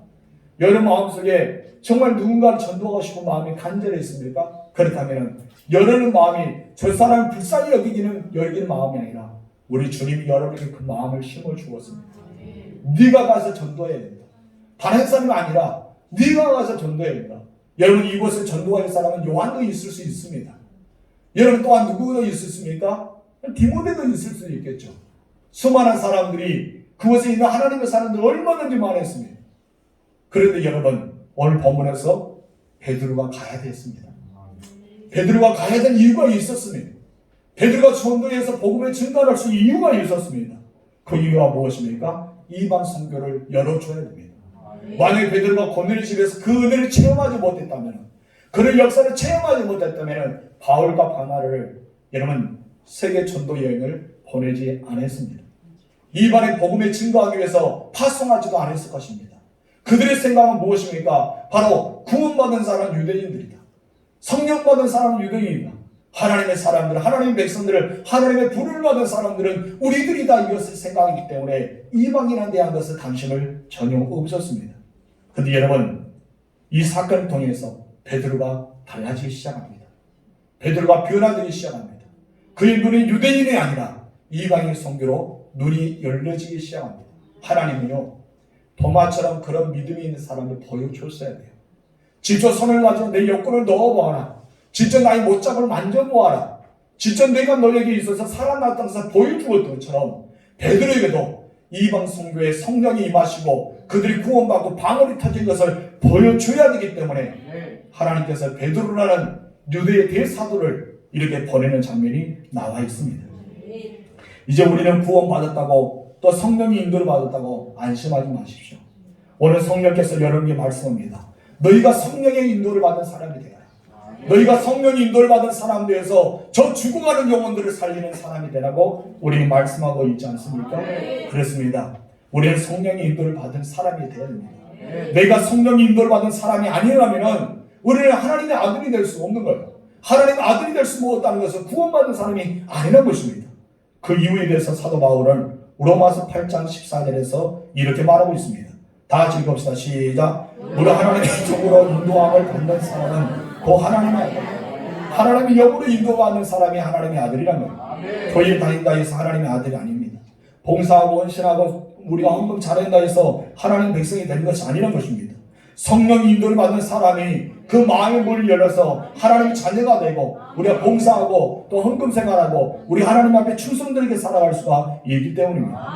여러분 마음속에 정말 누군가를 전도하고 싶은 마음이 간절히 있습니까? 그렇다면 여러분 마음이 저 사람을 불쌍히 여기는 마음이 아니라 우리 주님이 여러분에게 그 마음을 심어 주었습니다. 네가 가서 전도해야 된다. 다른 사람이 아니라 네가 가서 전도해야 된다. 여러분 이곳에 전도할 사람은 요한도 있을 수 있습니다. 여러분 또한 누구도 있습니까? 디모데도 있을 수 있겠죠. 수많은 사람들이 그곳에 있는 하나님의 사람들 얼마든지 많았습니다. 그런데 여러분 오늘 본문에서 베드로가 가야 됐습니다. 베드로가 가야 된 이유가 있었습니다. 베드로가 전도해서 복음을 증거할 수 있는 이유가 있었습니다. 그 이유가 무엇입니까? 이방 선교를 열어줘야 됩니다. 만약에 베드로가 고넬의 집에서 그 은혜를 체험하지 못했다면 그런 역사를 체험하지 못했다면 바울과 바나를 여러분 세계 전도 여행을 보내지 않았습니다. 이방의 복음을 증거하기 위해서 파송하지도 않았을 것입니다. 그들의 생각은 무엇입니까? 바로 구원받은 사람 유대인들이다. 성령 받은 사람은 유대인이다. 하나님의 사람들, 하나님의 백성들을 하나님의 부름을 받은 사람들은 우리들이다 이것을 생각하기 때문에 이방인에 대한 것을 관심을 전혀 없었습니다. 그런데 여러분 이 사건을 통해서 베드로가 달라지기 시작합니다. 베드로가 변화되기 시작합니다. 그의 눈이 유대인이 아니라 이방인 선교로 눈이 열려지기 시작합니다. 하나님은요 도마처럼 그런 믿음이 있는 사람을 보여줬어야 돼요. 직접 손을 가지고 내 여권을 넣어보아라. 직접 나의 못잡을 만져보아라. 직접 내가 너에게 있어서 살아났다는 것을 보여주었던 것처럼 베드로에게도 이방 선교에 성령이 임하시고 그들이 구원받고 방울이 터진 것을 보여줘야 되기 때문에 하나님께서 베드로라는 유대의 대사도를 이렇게 보내는 장면이 나와 있습니다. 이제 우리는 구원받았다고 또 성령의 인도를 받았다고 안심하지 마십시오. 오늘 성령께서 여러분에게 말씀합니다. 너희가 성령의 인도를 받은 사람이 되라. 너희가 성령의 인도를 받은 사람 되어서 저 죽어가는 영혼들을 살리는 사람이 되라고 우리는 말씀하고 있지 않습니까? 그렇습니다. 우리는 성령의 인도를 받은 사람이 되어야 됩니다. 내가 성령의 인도를 받은 사람이 아니라면 우리는 하나님의 아들이 될 수 없는 거예요. 하나님의 아들이 될 수 없다는 것은 구원받은 사람이 아니라는 것입니다. 그 이유에 대해서 사도 바울은 로마서 8장 14절에서 이렇게 말하고 있습니다. 다 같이 읽읍시다. 시작. 우리 하나님의 쪽으로 인도함을 받는 사람은 그 하나님의 아들. 하나님의 영으로 인도받는 사람이 하나님의 아들이란 거예요. 교회 다닌다 해서 하나님의 아들이 아닙니다. 봉사하고 헌신하고 우리가 헌금 잘한다 해서 하나님 백성이 되는 것이 아니란 것입니다. 성령 인도를 받는 사람이 그 마음의 문을 열어서 하나님의 자녀가 되고 우리가 봉사하고 또 헌금 생활하고 우리 하나님 앞에 충성들에게 살아갈 수가 있기 때문입니다.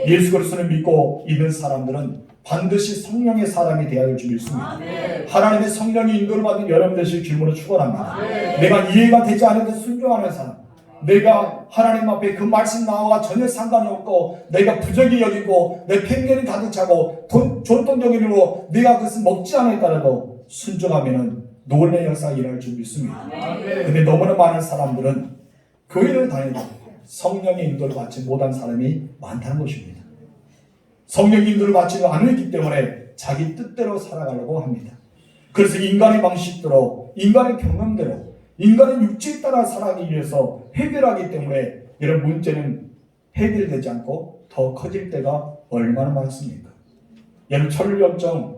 예수 그리스도를 믿고 있는 사람들은 반드시 성령의 사람이 되어야 될 줄 믿습니다. 하나님의 성령의 인도를 받은 여러분 되실 주님으로 축원합니다. 내가 이해가 되지 않는데 순종하는 사람, 내가 하나님 앞에 그 말씀 나와 전혀 상관이 없고 내가 부정이 여기고 내 편견이 가득 차고 전통적으로 내가 그것을 먹지 않을까라도 순종하면 놀라운 역사가 일어날 줄 믿습니다. 근데 너무나 많은 사람들은 교회를 다니고 성령의 인도를 받지 못한 사람이 많다는 것입니다. 성령의 인도를 받지 않았기 때문에 자기 뜻대로 살아가려고 합니다. 그래서 인간의 방식대로, 인간의 경험대로, 인간의 육체에 따라 살아가기 위해서 해결하기 때문에 이런 문제는 해결되지 않고 더 커질 때가 얼마나 많습니까? 여러분 천류염증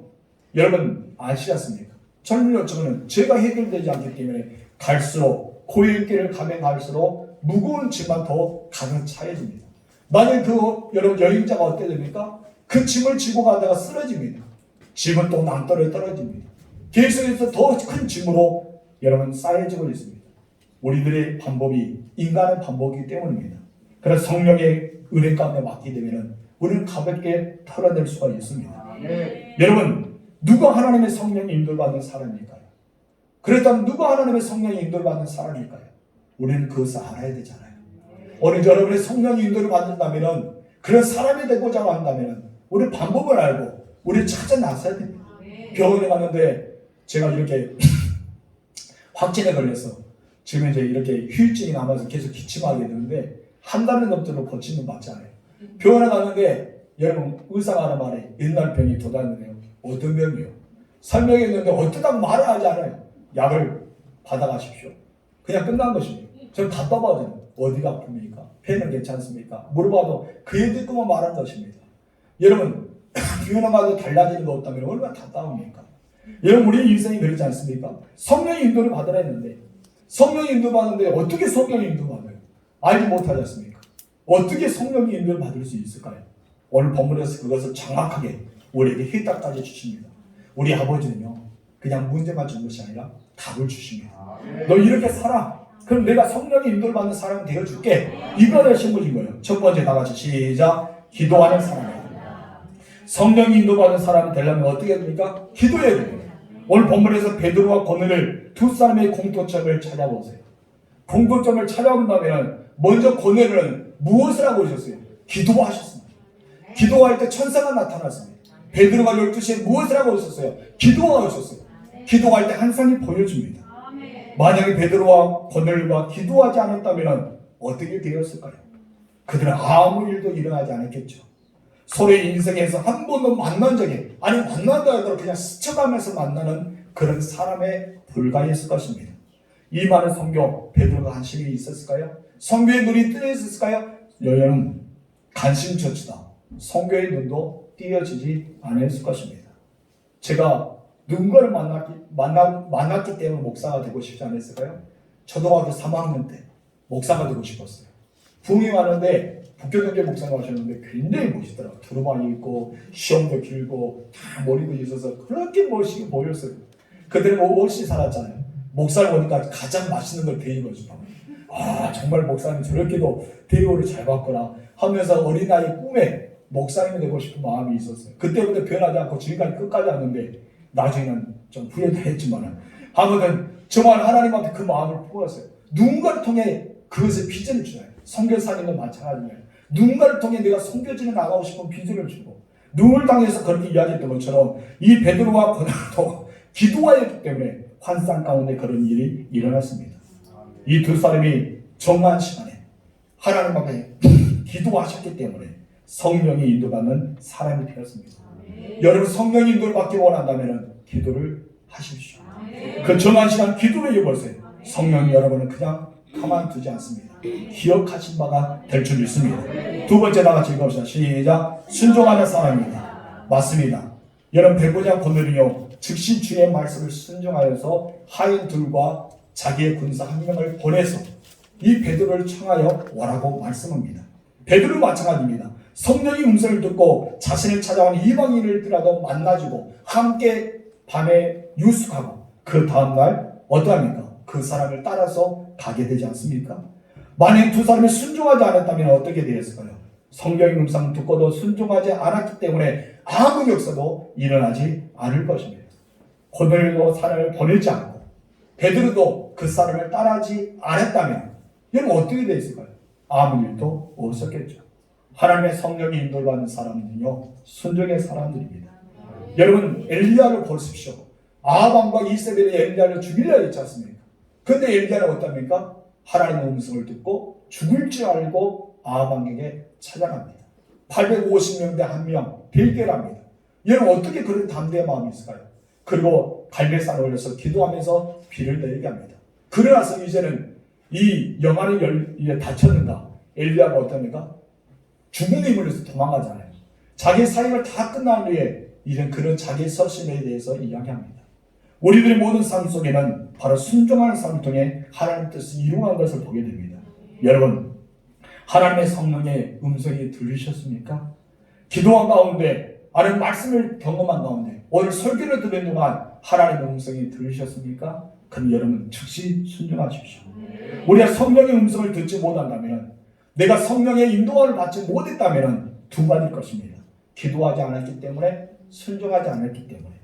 여러분 아시지 않습니까? 천류염증은 죄가 해결되지 않기 때문에 갈수록 고의 길을 가면 갈수록 무거운 짐만 더 가득 차여집니다. 만약 여러분 여행자가 어떻게 됩니까? 그 짐을 지고 가다가 쓰러집니다. 짐은 또 낭떠러에 떨어집니다. 계속해서 더 큰 짐으로 여러분 쌓여지고 있습니다. 우리들의 방법이 인간의 방법이기 때문입니다. 그래서 성령의 은혜 가운데 맡게 되면 우리는 가볍게 털어낼 수가 있습니다. 여러분 누가 하나님의 성령의 인도를 받는 사람일까요? 그렇다면 누가 하나님의 성령의 인도를 받는 사람일까요? 우리는 그것을 알아야 되잖아요. 오늘 여러분의 성령의 인도를 받는다면 그런 사람이 되고자 한다면 우리 방법을 알고 우리 찾아 나서야 됩니다. 병원에 갔는데 제가 이렇게 확진에 걸려서 지금 이제 이렇게 휴유증이 남아서 계속 기침하게 되는데 한 달이 넘도록 고치는 받지 않아요. 병원에 갔는데 여러분 의사가 하는 말에 옛날 병이 도달했네요. 어떤 병이요? 설명했는데 어쩌다고 말을 하지 않아요. 약을 받아가십시오. 그냥 끝난 것입니다. 저는 답답하잖아요. 어디가 아픕니까? 배는 괜찮습니까? 물어봐도 그 얘기 듣고만 말한 것입니다. 여러분 병원에 가도 달라지는 거 없다면 얼마나 답답합니까? 여러분 우리 인생이 그렇지 않습니까? 성령의 인도를 받으라 했는데 성령의 인도 받는데 어떻게 성령의 인도 받아요? 알지 못하지 않습니까? 어떻게 성령의 인도를 받을 수 있을까요? 오늘 본문에서 그것을 정확하게 우리에게 해답까지 주십니다. 우리 아버지는요 그냥 문제만 준 것이 아니라 답을 주십니다. 너 이렇게 살아. 그럼 내가 성령의 인도를 받는 사람이 되어줄게. 이거를 신부신 거예요. 첫 번째 다 같이 시작. 기도하는 사람이에요. 성령이 인도받은 사람이 되려면 어떻게 됩니까? 기도해야 됩니다. 오늘 본문에서 베드로와 고넬을 두 사람의 공통점을 찾아보세요. 공통점을 찾아본다면 먼저 고넬은 무엇을 하고 있었어요? 기도하셨습니다. 기도할 때 천사가 나타났습니다. 베드로가 12시에 무엇을 하고 있었어요? 기도하고 있었어요. 기도할 때 항상 보여줍니다. 만약에 베드로와 고넬과 기도하지 않았다면 어떻게 되었을까요? 그들은 아무 일도 일어나지 않았겠죠. 서로의 인생에서 한 번도 만난 적이 아니 만난다 하더라도 그냥 스쳐가면서 만나는 그런 사람에 불과했을 것입니다. 이 많은 성경 베드로가 관심이 있었을까요? 성경의 눈이 뜨여 있었을까요? 여러분 관심조차도 성경의 눈도 띄어지지 않았을 것입니다. 제가 누군가를 만났기 때문에 목사가 되고 싶지 않았을까요? 초등학교 3학년 때 목사가 되고 싶었어요. 부흥이 왔는데 북교동계 목사가 하셨는데 굉장히 멋있더라고요. 두루마리 있고 시험도 길고 다 머리도 있어서 그렇게 멋있게 보였어요. 그들은 옷이 살았잖아요. 목사를 보니까 가장 맛있는 걸 대입해주고 아 정말 목사님 저렇게도 대우를 잘 받구나 하면서 어린아이 꿈에 목사님이 되고 싶은 마음이 있었어요. 그때부터 변하지 않고 지금까지 끝까지 왔는데 나중에는 좀 후회도 했지만 아무튼 정말 하나님 앞에 그 마음을 품었어요. 누군가를 통해 그것을 비전을 주나요? 선교사님도 마찬가지예요. 누군가를 통해 내가 선교지에 나가고 싶은 비전을 주고 누굴 당해서 그렇게 이야기했던 것처럼 이 베드로와 고넬도 기도하였기 때문에 환상 가운데 그런 일이 일어났습니다. 이 두 사람이 정한 시간에 하나님 앞에 기도하셨기 때문에 성령이 인도받는 사람이 되었습니다. 여러분 성령의 인도를 받기 원한다면 기도를 하십시오. 그 정한 시간 기도를 해보세요. 성령이 여러분은 그냥 가만두지 않습니다. 기억하신 바가 될 줄 믿습니다. 두 번째 다 같이 읽어봅시다. 시작. 순종하는 사람입니다. 맞습니다. 여러분 베드로와 고넬이요 즉시 주의 말씀을 순종하여서 하인 둘과 자기의 군사 한 명을 보내서 이 베드로를 청하여 오라고 말씀합니다. 베드로 마찬가지입니다. 성령의 음성을 듣고 자신을 찾아온 이방인들이라도 만나주고 함께 밤에 유숙하고 그 다음날 어떠합니까? 그 사람을 따라서 가게 되지 않습니까? 만약 두 사람이 순종하지 않았다면 어떻게 되었을까요? 성경의 음성을 듣고도 순종하지 않았기 때문에 아무 역사도 일어나지 않을 것입니다. 고넬도 사람을 보내지 않고 베드로도 그 사람을 따라하지 않았다면 여러분 어떻게 되어 있을까요? 아무 일도 없었겠죠. 하나님의 성령이 인도를 받는 사람은요, 순종의 사람들입니다. 여러분 엘리야를 보십시오. 아합왕과 이세벨이 엘리야를 죽이려 했지 않습니까? 그런데 엘리야는 어떻습니까? 하나님의 음성을 듣고 죽을 줄 알고 아합왕에게 찾아갑니다. 850명 대 1명 대결합니다. 여러분 어떻게 그런 담대한 마음이 있을까요? 그리고 갈멜산에 올려서 기도하면서 비를 내리게 합니다. 그러나서 이제는 이 영안이 닫혔는가? 엘리야가 어떻습니까? 죽은 힘을 해서 도망가잖아요. 자기 사역을 다 끝난 후에 이런 그런 자기 서신에 대해서 이야기합니다. 우리들의 모든 삶 속에는 바로 순종하는 삶을 통해 하나님의 뜻을 이루어가는 것을 보게 됩니다. 여러분, 하나님의 성령의 음성이 들리셨습니까? 기도한 가운데, 아니면 말씀을 경험한 가운데, 오늘 설교를 듣는 동안 하나님의 음성이 들리셨습니까? 그럼 여러분 즉시 순종하십시오. 우리가 성령의 음성을 듣지 못한다면, 내가 성령의 인도함을 받지 못했다면 두 가지일 것입니다. 기도하지 않았기 때문에, 순종하지 않았기 때문에.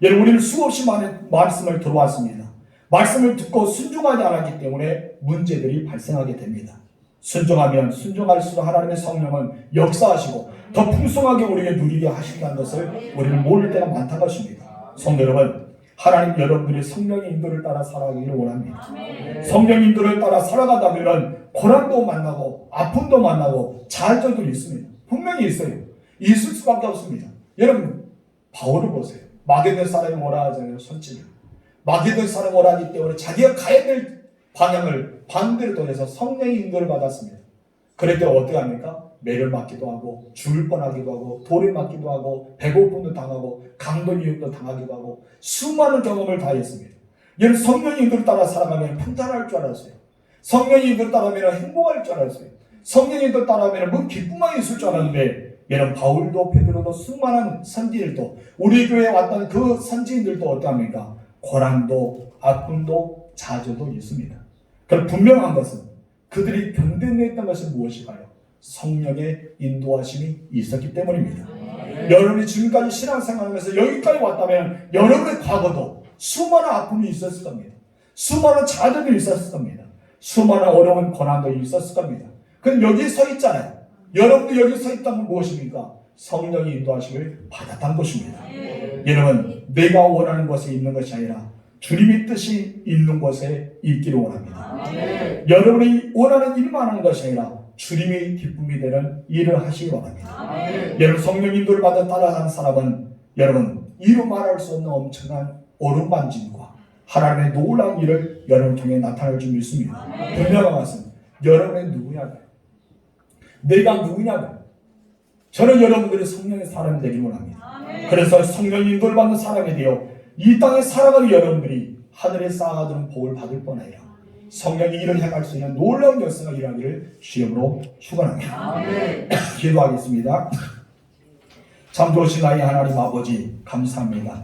여러분, 우리는 수없이 많은 말씀을 들어왔습니다. 말씀을 듣고 순종하지 않았기 때문에 문제들이 발생하게 됩니다. 순종하면 순종할수록 하나님의 성령은 역사하시고 더 풍성하게 우리에게 누리게 하신다는 것을 우리는 모를 때가 많다는 것입니다. 성도 여러분, 하나님 여러분들이 성령의 인도를 따라 살아가기를 원합니다. 성령 인도를 따라 살아가다면 고난도 만나고 아픔도 만나고 좌절도 있습니다. 분명히 있어요. 있을 수밖에 없습니다. 여러분, 바울을 보세요. 마게도냐 사람이 뭐라 하잖아요. 손짓을. 마게도냐 사람이 뭐라 하기 때문에 자기가 가야 될 방향을 반대로 돌려서 성령의 인도를 받았습니다. 그럴 때 어떻게 합니까? 매를 맞기도 하고 죽을 뻔하기도 하고 돌을 맞기도 하고 배고픔도 당하고 강도 유혹도 당하기도 하고 수많은 경험을 다 했습니다. 여러분, 성령의 인도를 따라 살아가면 평탄할 줄 알았어요. 성령의 인도를 따라가면 행복할 줄 알았어요. 성령의 인도를 따라가면 뭐 기쁨만 있을 줄 알았는데, 여러분 바울도 베드로도 수많은 선지들도 우리 교회에 왔던 그 선지인들도 어떠합니까? 고난도 아픔도 좌절도 있습니다. 그럼 분명한 것은 그들이 견뎌냈던 것은 무엇일까요? 성령의 인도하심이 있었기 때문입니다. 여러분이 지금까지 신앙생활하면서 여기까지 왔다면 여러분의 과거도 수많은 아픔이 있었을 겁니다. 수많은 좌절이 있었을 겁니다. 수많은 어려운 고난도 있었을 겁니다. 그럼 여기 서 있잖아요. 여러분도 여기 서 있다면 무엇입니까? 성령의 인도하심을 받았다는 것입니다. 여러분, 내가 원하는 곳에 있는 것이 아니라 주님의 뜻이 있는 곳에 있기를 원합니다. 여러분이 원하는 일만 하는 것이 아니라 주님의 기쁨이 되는 일을 하시기 원합니다. 여러분, 성령 인도를 받아 따라가는 사람은 여러분 이루 말할 수 없는 엄청난 어루만짐과 하나님의 놀라운 일을 여러분 통해 나타날 줄 믿습니다. 분명한 것은 여러분의 누구냐고요. 내가 누구냐고요. 저는 여러분들의 성령의 사람이 되길 원합니다. 그래서 성령 인도를 받는 사람이 되어 이 땅에 살아가는 여러분들이 하늘에 쌓아두는 복을 받을 뿐 아니라 성령이 일을 행할 수 있는 놀라운 역사가 일어나기를 주님으로 축원합니다. 기도하겠습니다. 참 좋으신 나의 하나님 아버지, 감사합니다.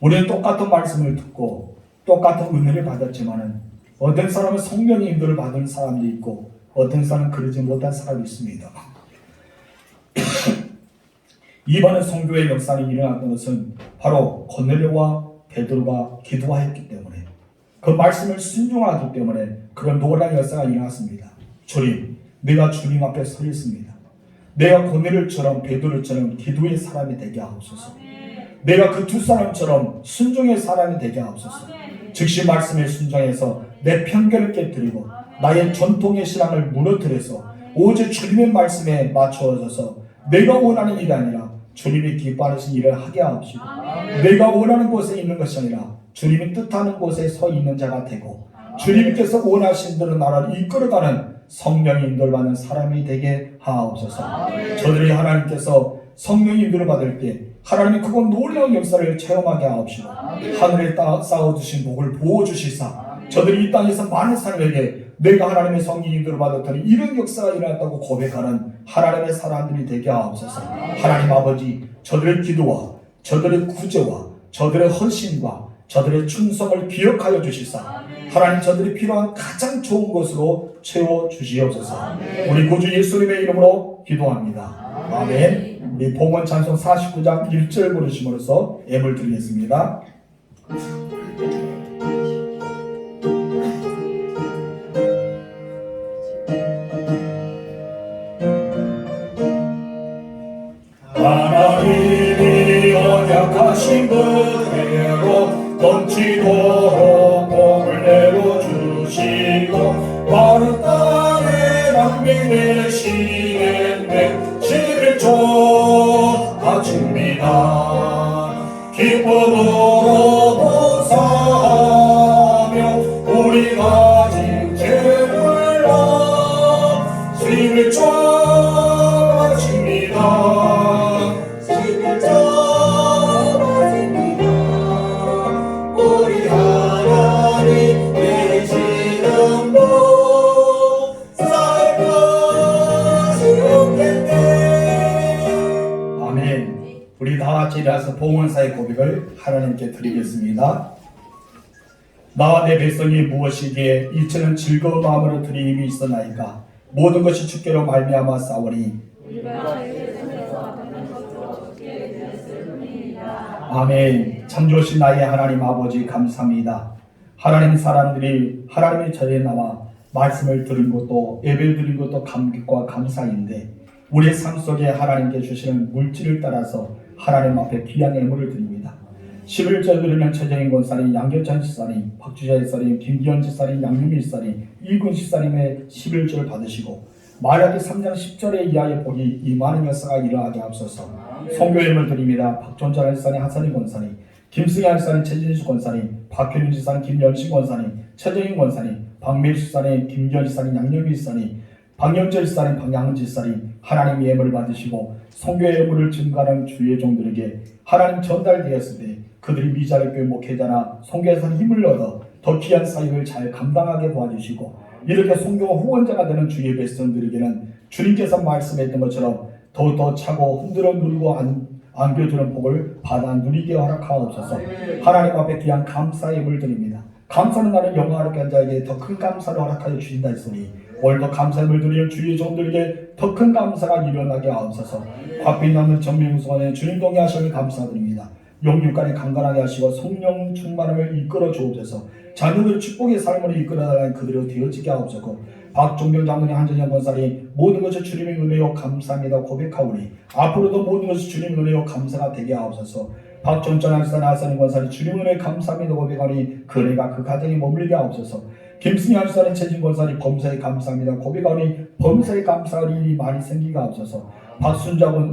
우리는 똑같은 말씀을 듣고 똑같은 은혜를 받았지만은 어떤 사람은 성령의 인도를 받은 사람도 있고 어떤 사람은 그러지 못한 사람이 있습니다. 이번에 성교의 역사는 일어났던 것은 바로 고넬료와 베드로가 기도하였기 때문에, 그 말씀을 순종하기 때문에 그런 놀라운 역사가 일어났습니다. 주님, 내가 주님 앞에 서 있습니다. 내가 고넬료처럼 베드로처럼 기도의 사람이 되게 하옵소서. 내가 그 두 사람처럼 순종의 사람이 되게 하옵소서. 즉시 말씀에 순종해서 내 편견을 깨뜨리고 나의 전통의 신앙을 무너뜨려서 오직 주님의 말씀에 맞추어져서 내가 원하는 일이 아니라 주님이 기뻐하시는 일을 하게 하옵시고, 내가 원하는 곳에 있는 것이 아니라 주님이 뜻하는 곳에 서 있는 자가 되고 주님께서 원하신 대로 나라를 이끌어가는 성령의 인도를 받는 사람이 되게 하옵소서. 저들이 하나님께서 성령의 인도를 받을 때 하나님이 그건 놀라운 역사를 체험하게 하옵시고 하늘에 쌓아두신 복을 부어주시사 저들이 이 땅에서 많은 사람에게 내가 하나님의 성령의 인도를 받았더니 이런 역사가 일어났다고 고백하는 하나님의 사람들이 되게 하옵소서. 하나님 아버지, 저들의 기도와 저들의 구제와 저들의 헌신과 저들의 충성을 기억하여 주시사 하나님 저들이 필요한 가장 좋은 것으로 채워주시옵소서. 우리 구주 예수님의 이름으로 기도합니다. 아멘. 우리 봉헌 찬송 49장 1절 부르심으로써 예물 드리겠습니다. 하신 그대로 넘치도록 복을 내려주시고 마른 땅에 만민 되시는데 11조 바칩니다. 기쁨으로 봉사하며 우리 가진 죄물로 11조 바칩니다. 11조 바칩니다. 우리 하나님 되시는 분 살것이 없겠네. 아멘. 우리 다 같이 일어나서 봉헌사의 고백을 하나님께 드리겠습니다. 나와 내 백성이 무엇이기에 이처럼 즐거운 마음으로 드림이 있었나이까. 모든 것이 주께로 말미암아 싸우니 아멘. 참 좋으신 나의 하나님 아버지 감사합니다. 하나님 사람들이 하나님의 자리에 나와 말씀을 들은 것도 예배를 드린 것도 감격과 감사인데 우리의 삶 속에 하나님께 주시는 물질을 따라서 하나님 앞에 귀한 예물을 드립니다. 11절 드리는 최정인 권사님, 양교찬 집사님, 박주자 집사님, 김기현 집사님, 양유미 집사님, 이군 집사님의 11절 받으시고 마라기 3장 10절에 이하의 복이 이 많은 역사가 일어나게 앞서서 성교예물 드립니다. 박존자 집사님, 하선희 권사님, 김승현 집사님, 최진수 권사님, 박현윤 집사님, 김연식 권사님, 최정인 권사님, 박매일 집사님, 김기현 집사님, 양유미 집사님, 박영철 집사님, 박양은 집사님 하나님 예물을 받으시고 성교의 예물을 증가하는 주의 종들에게 하나님 전달되었을 때 그들이 미자리 교회 목회자나 성교에서 힘을 얻어 더 귀한 사역을 잘 감당하게 도와주시고 이렇게 성교 후원자가 되는 주의 백성들에게는 주님께서 말씀했던 것처럼 더욱더 차고 흔들어 누리고 안겨주는 복을 받아 누리게 허락하옵소서. 하나님 앞에 귀한 감사 예물을 드립니다. 감사는 나는 영화롭게 한 자에게 더 큰 감사를 허락하여 주신다 했으니 오늘도 감사함을 드리는 주의 종들에게 더 큰 감사가 일어나게 하옵소서. 과필 남는 정명수관에 주님 동의하심을 감사드립니다. 영육간에 강건하게 하시고 성령 충만함을 이끌어 주옵소서. 자녀들의 축복의 삶을 이끌어달라는 그대로 되어지게 하옵소서. 박종병 장로님, 한전영 권사님 모든 것이 주님의 은혜요 감사합니다 고백하오니 앞으로도 모든 것이 주님의 은혜요 감사가 되게 하옵소서. 박정천 할사 나사님 권사님 주님 은혜 감사합니다 고백하오니 그 은혜가 그 가정에 머물게 하옵소서. 김승희 할사님, 최진 권사님 범사에 감사합니다 고백하오니 범사에 감사할 일이 많이 생기게 하옵소서.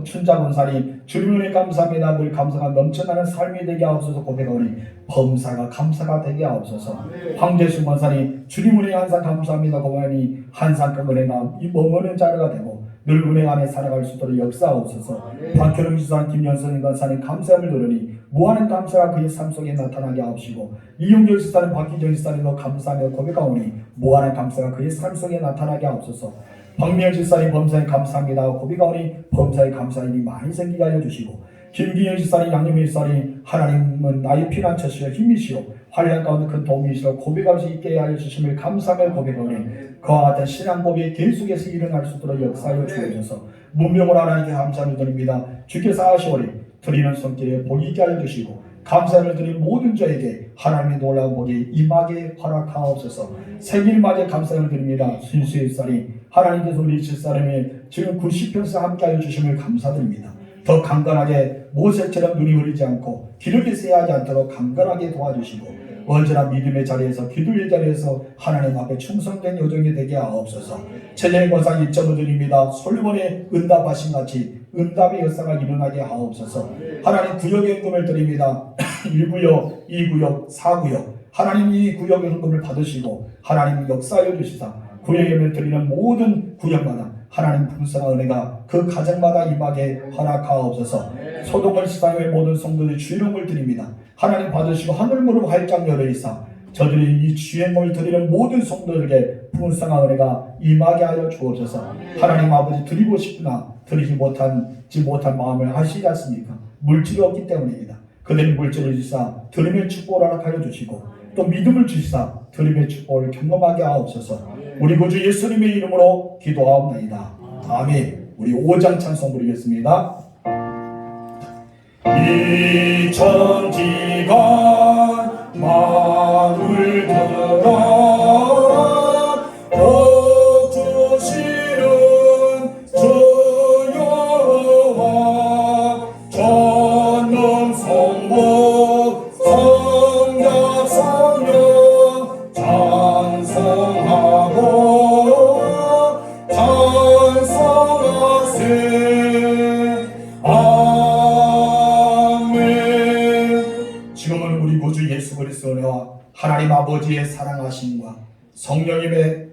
춘자 권사님 주님 은혜 감사합니다 늘 감사가 넘쳐나는 삶이 되게 하옵소서 고백하오니 범사가 감사가 되게 하옵소서. 황재순 권사님 주님 은혜 항상 감사합니다 고백하오니 항상 그 은혜가 이 머무는 자료가 되고 늘 은혜 안에 살아갈 수 있도록 역사하옵소서. 박현웅 지사님, 김연선 권사님 감사함을 들으니 무한한 감사가 그의 삶 속에 나타나게 하옵시고 이용결 지사님, 박기정 지사님도 감사하며 고백하오니 무한한 감사가 그의 삶 속에 나타나게 하옵소서. 박미영 지사님 범사에 감사합니다 고백하오니 범사에 감사함이 많이 생기게 하여 주시고 김기현 지사님, 양념일 지사님 하나님은 나의 피난처시여 힘이시오 환난 가운데 큰 도움이시오 고백할 수 있게 하여 주심을 감사하며 고백하오니 그와 같은 신앙 고백이 계속해서 일어날 수 있도록 역사하여 주옵소서. 문명을 하나님께 감사를 드립니다. 주께서 하시오리 드리는 손길에 복이 있게 하여 주시고 감사를 드린 모든 자에게 하나님의 놀라운 복이 임하게 허락하옵소서. 생일 맞이에 감사를 드립니다. 순수의 쌀이 하나님께서 우리 집사람이 지금 90평생 함께하여 주심을 감사드립니다. 더 강건하게 모세처럼 눈이 흐리지 않고 기력이 쇠하지 않도록 강건하게 도와주시고 언제나 믿음의 자리에서 기도의 자리에서 하나님 앞에 충성된 여정이 되게 하옵소서. 최재인 권사 1점을 드립니다. 솔로몬의 응답하신 같이 응답의 역사가 일어나게 하옵소서. 하나님 구역의 헌금을 드립니다. 1구역, 2구역, 4구역 하나님 이 구역의 헌금을 받으시고 하나님 역사하여 주시사 구역을 드리는 모든 구역마다 하나님 풍성한 은혜가 그 가정마다 임하게 허락하옵소서. 소동을 시사회 모든 성도들의 주의름을 드립니다. 하나님 받으시고 하늘 무릎 활짝 열어있사 저들이 이 주행을 드리는 모든 성도들에게 풍성한 은혜가 임하게 하여 주옵소서. 하나님 아버지 드리고 싶으나 드리지 못한 마음을 하시지 않습니까? 물질이 없기 때문입니다. 그들이 물질을 주시사 드림의 축복을 허락하여 주시고 또 믿음을 주시사 드림의 축복을 경험하게 하옵소서. 우리 구주 예수님의 이름으로 기도하옵나이다. 아멘. 우리 5장 찬송 부르겠습니다. 이 천지가 마음을 들어 복 주시는 주 여호와 전능 성모 성령 성령 찬송하고 찬송하세 아멘. 지금은 우리 구주 예수 그리스도와 하나님 아버지의 사랑하심과 성령님의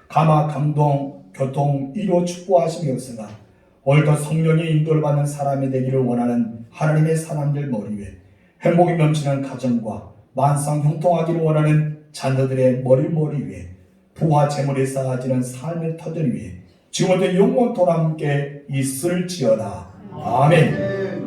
감화 감동 교통 이로 축복하심이 없으나 오늘도 성령의 인도를 받는 사람이 되기를 원하는 하나님의 사람들 머리 위에 행복이 넘치는 가정과 만상 형통하기를 원하는 자녀들의 머리 위에 부와 재물이 쌓아지는 삶의 터전 위에 지금부터 영원토록 함께 있을지어다. 아멘.